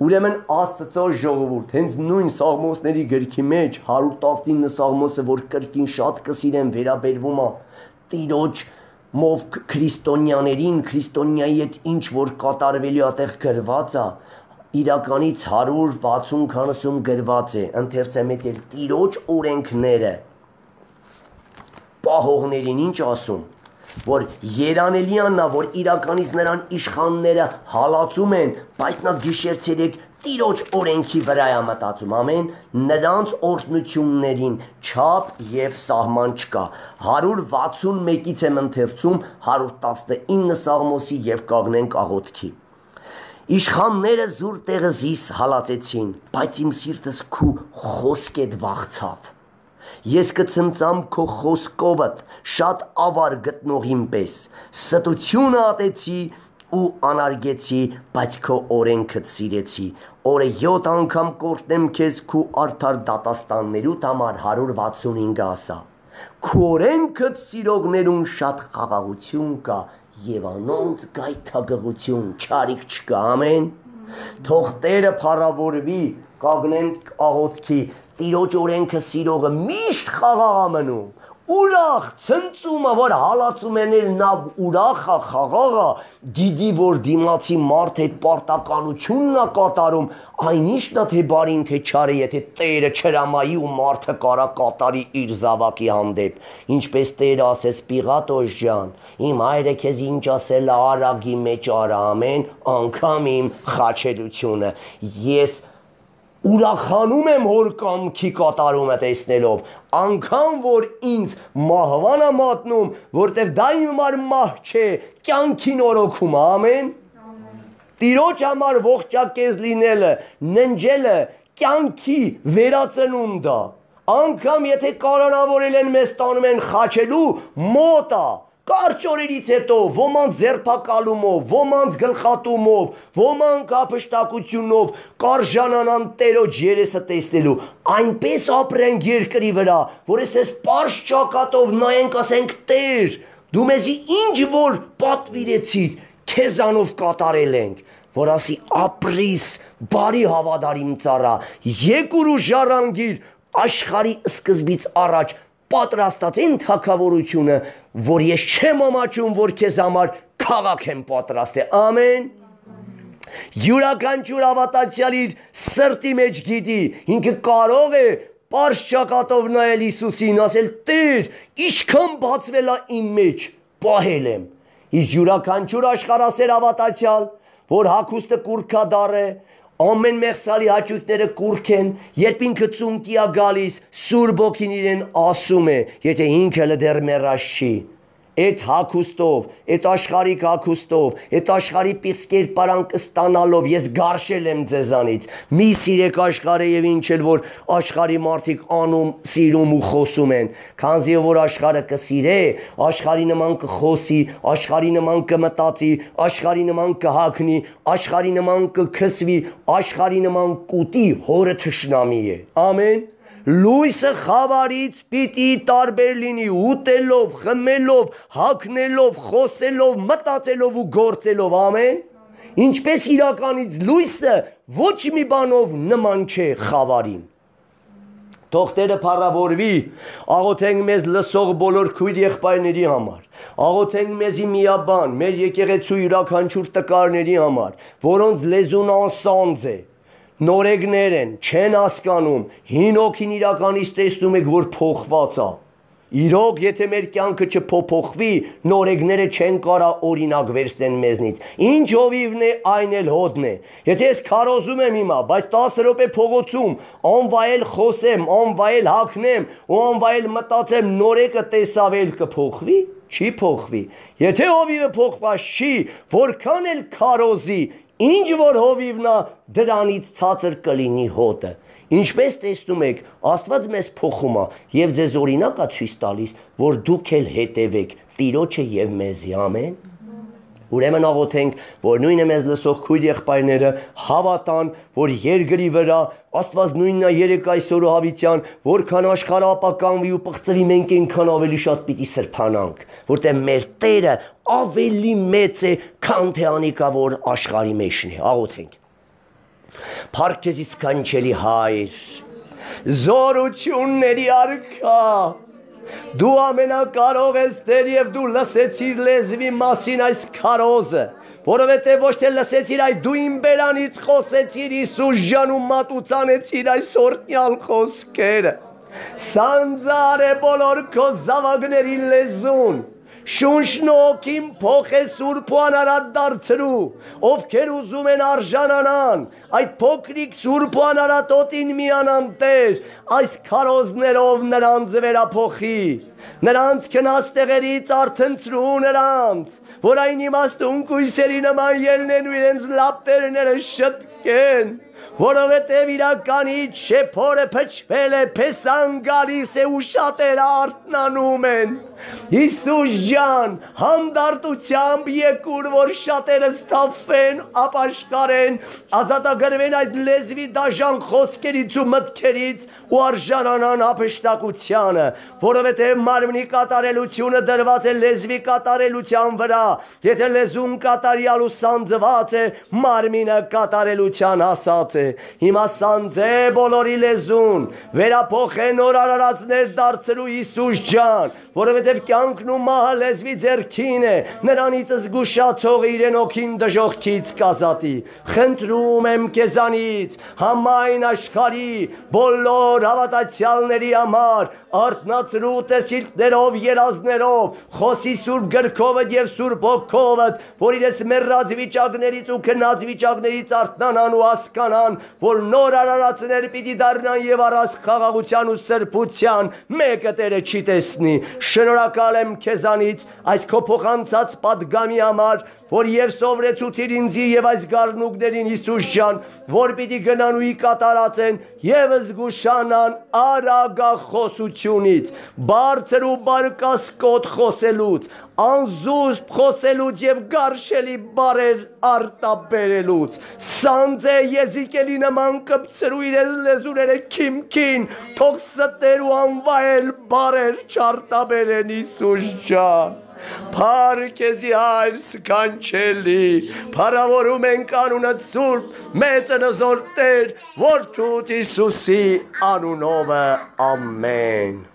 Ուրեմն Աստծո ժողովուրդ, հենց նույն Սաղմոսների գրքի մեջ 119 Սաղմոսը, որ կրկին շատ կսիրեն վերաբերվում է Տիրոջ մով քրիստոնյաներին, քրիստոնյայի հետ ինչ որ կատարվելու այդտեղ գրված է, իրականից 160-40 գրված է, ընթերցամետել Տիրոջ օրենքները, պահողներին ինչ ասում, որ երանելիանն է, որ իրականից նրան իշխանները հալածում են, բայց նա գիշեր-ցերեկ Տիրոջ օրենքի վրա է մտածում, ամեն, նրանց օրհնություններին չափ եւ սահման չկա, 161-ից եմ ընթերցում 119 Սաղմոսի եւ կանգնենք աղոթքի, իշխանները զուր տեղը զիս հալածեցին, բայց իմ սիրտս քու խոսքեդ վախցավ, ես կցնծամ քո խոսքովդ, շատ ավար գտնողին պես, ստությունը ատեցի ու անարգեցի, բայց քո օրենքդ սիրեցի, օրը 7 անգամ կորտնեմ քեզ քու արդար դատաստաններուդ համար 165 ասա, քու օրենքդ սիրողներուն շատ խաղաղություն կա եւ անոնց գայթակղություն, չարիք չկա, ամեն, թող Տերը փառավորվի, կանգնենք աղոթքի, Տիրոջ օրենքը սիրողը միշտ խաղաղ է մնում, ուրախ, ցնծումը, որ հալածում են էլ նա ուրախ է, խաղաղ է, գիտի, որ դիմացի մարդ հետ պարտականությունն է կատարում, այնիշն է թե բարին, թե չարը, եթե Տերը չհրամայի ու մարդը կարա կատարի իր զավակի հանդեպ, ինչպես Տերը ասես Պիղատոս ջան, իմ հայրը քեզ ինչ ասել է արագի մեջ արա, ամեն, անգամ իմ խաչելությունը, ես ուրախանում եմ հոր կամքի կատարումը տեսնելով, անգամ որ ինձ մահվան է մատնում, որտև դա իմ համար մահ չէ, կյանքի նորոգում, ամեն, Տիրոջ համար ողջակեզ լինելը, ննջելը, կյանքի վերածնունդ է, անգամ եթե կանոնավորել են մեզ տանում են խաչելու, մոտ է, կարճ օրերից հետո, ոմանց ձերբակալումով, ոմանց գլխատումով, ոմանք ապշտակությունով, կարժանանան Տերոջ երեսը տեսնելու, այնպես ապրենք երկրի վրա, որ ես պարզ ճակատով նայենք, ասենք Տեր, դու մեզի ինչ որ պատվիրեցիր, քեզանով կատարել ենք, որ ասի ապրիս, բարի հավատարիմ ծառա, եկուր ու ժառանգիր աշխարհի սկզբից առաջ պատրաստած են թագավորությունը, որ ես չեմ ամաչում, որ քեզ համար քաղաք եմ պատրաստել, ամեն, յուրաքանչյուր հավատացյալ իր սրտի մեջ գիտի, ինքը կարող է պարզ ճակատով նայել Հիսուսին, ասել Տեր, ինչքան բացվել է իմ մեջ, պահել եմ, Իս յուրաքանչյուր աշխարհասեր ավատացյալ, որ հագուստը կուրքադառ է, ամեն մեղսալի հաճույքները կուրք են, երբ ինքը ծունկի է գալիս, Սուրբ Օքին իրեն ասում է, եթե ինքը դեռ մեռած չի, այդ հագուստով, այդ աշխարհիկ հագուստով, այդ աշխարհի պիղծ կերպարանքը ստանալով ես գարշել եմ ձեզանից, մի սիրեք աշխարհը եւ ինչ էլ որ աշխարհի մարդիկ անում, սիրում ու խոսում են, քանզի որ աշխարհը կսիրե, աշխարհի նման կխոսի, աշխարհի նման կմտածի, աշխարհի նման կհագնի, աշխարհի նման կքսվի, աշխարհի նման կուտի, հորը թշնամի է։ Ամեն։ Լույսը խավարից պիտի տարբեր լինի ուտելով, խմելով, հագնելով, խոսելով, մտածելով ու գործելով, ամեն։ Ինչպես իրականից լույսը ոչ մի բանով նման չէ խավարին։ Թող Տերը փառավորվի, աղոթենք մեզ լսող բոլոր քույր եղբայրների համար, աղոթենք մեզի միաբան, մեր եկեղեցու յուրաքանչյուր տկարների համար, որոնց լեզուն անսանձ է, նորեգներ են, չեն հասկանում, հին օքին իրականից տեսնում եք, որ փոխված է։ Իրոք, եթե մեր կյանքը չփոփոխվի, նորեգները չեն կարա օրինակ վերցնեն մեզնից։ Ինչ հովիվն է, այն էլ հոդն է։ Եթե ես քարոզում եմ հիմա, բայց 10 րոպե փողոցում անվայել խոսեմ, անվայել հագնեմ ու անվայել մտածեմ, նորեկը տեսավել կփոխվի, չի փոխվի։ Եթե հովիվը փոխված չի, որքան էլ քարոզի, ինչ որ հովիվնա դրանից ցածր կլինի հոտը։ Ինչպես տեսնում եք, Աստված մեզ փոխում է եւ ձեզ օրինակ է ցույց տալիս, որ դուք էլ հետևեք Տիրոջը եւ մեզի, ամեն։ Ուրեմն աղոթենք, որ նույնը մեզ լսող քույր եղբայրները հավատան, որ երկրի վրա Աստված նույնն է երեք այսօր ու հավիտյան, որքան աշխարհը ապականվի ու պղծվի, մենք այնքան ավելի շատ պիտի սրբանանք, որտեղ մեր Տերը ավելի մեծ է, քան թե անիկա որ աշխարհի մեջն է։ Աղոթենք։ Փառք քեզ սքանչելի Հայր, զորությունների արքա, դու ամենակարող ես Տեր եւ դու լսեցիր լեզվի մասին այս քարոզը, որովհետեւ ոչ թե լսեցիր, այլ դու իմ բերանից խոսեցիր Հիսուս ջան ու մատուցանեցիր այս օրտնյալ խոսքերը։ Սանձար է բոլոր քո զավակների լեզուն, շունչն օքին փոխե Սուրբ ու անարատ դարձրու, ովքեր ուզում են արժանանան, այդ փոքրիկ Սուրբ ու անարատ օդին միանան Տեր, այս քարոզներով նրանց վերափոխի, նրանց քնած տեղերից արթնցրու նրանց, որ այն իմաստուն կույսերի նման ելնեն ու իրենց լապտերները շտկեն, որովհետև իրականից շեփորը փչվել է, փեսան գալիս է ու շատերը արթնանում են։ Հիսուս ջան, հանդարտությամբ եկուր, որ շատերը սթափվեն, ապաշխարեն, ազատագրվեն այդ լեզվի դաժան խոսքերից ու մտքերից ու արժանանան ապշտակությանը, որովհետև մարմնի կատարելությունը դրված է լեզվի կատարելության վրա, եթե լեզուն կատարյալ ու սանձված է, մարմինը կատարելության հասած է։ Հիմա սանձե բոլորի լեզուն, վերափոխե նոր արարածներ դարձրու Հիսուս ջան, որովհետև կյանքն ու մահը լեզվի ձեռքին է, նրանից զգուշացողը իրեն օքին դժոխքից կազատի։ Խնդրում եմ քեզանից, համայն աշխարհի բոլոր հավատացյալների համար, արթնացրու տեսիլքներով, երազներով, խոսի Սուրբ գրքովդ եւ Սուրբ Հոգովդ, որ իրենց մեռած վիճակներից ու քնած վիճակներից արթնանան ու հասկանան, որ նոր արարածներ պիտի դառնան եւ առանց խաղաղության ու սրբության մեկը Տերը չի տեսնի։ Շնորհակալ եմ քեզանից այս քո փոխանցած պատգամի համար, որ եւ սովորեցուցիր ինձի եւ այս գառնուկներին Հիսուս ջան, որ պիտի գնան ու կատարածեն եւ զգուշանան արագախոսությունից, բարձր ու բարկասկոտ խոսելուց, անզուսպ խոսելուց եւ գարշելի բարեր արտաբերելուց, սանձե եզիկելի նման կպցրու իրեն լեզուները քիմքին, թող ստեր ու անվայել բարեր չարտաբերեն Հիսուս ջան։ Փառք քեզի Հայր սքանչելի, փառավորում ենք անունդ Սուրբ, մեծը նզոր Տեր, Որդուդ Հիսուսի անունով, ամեն։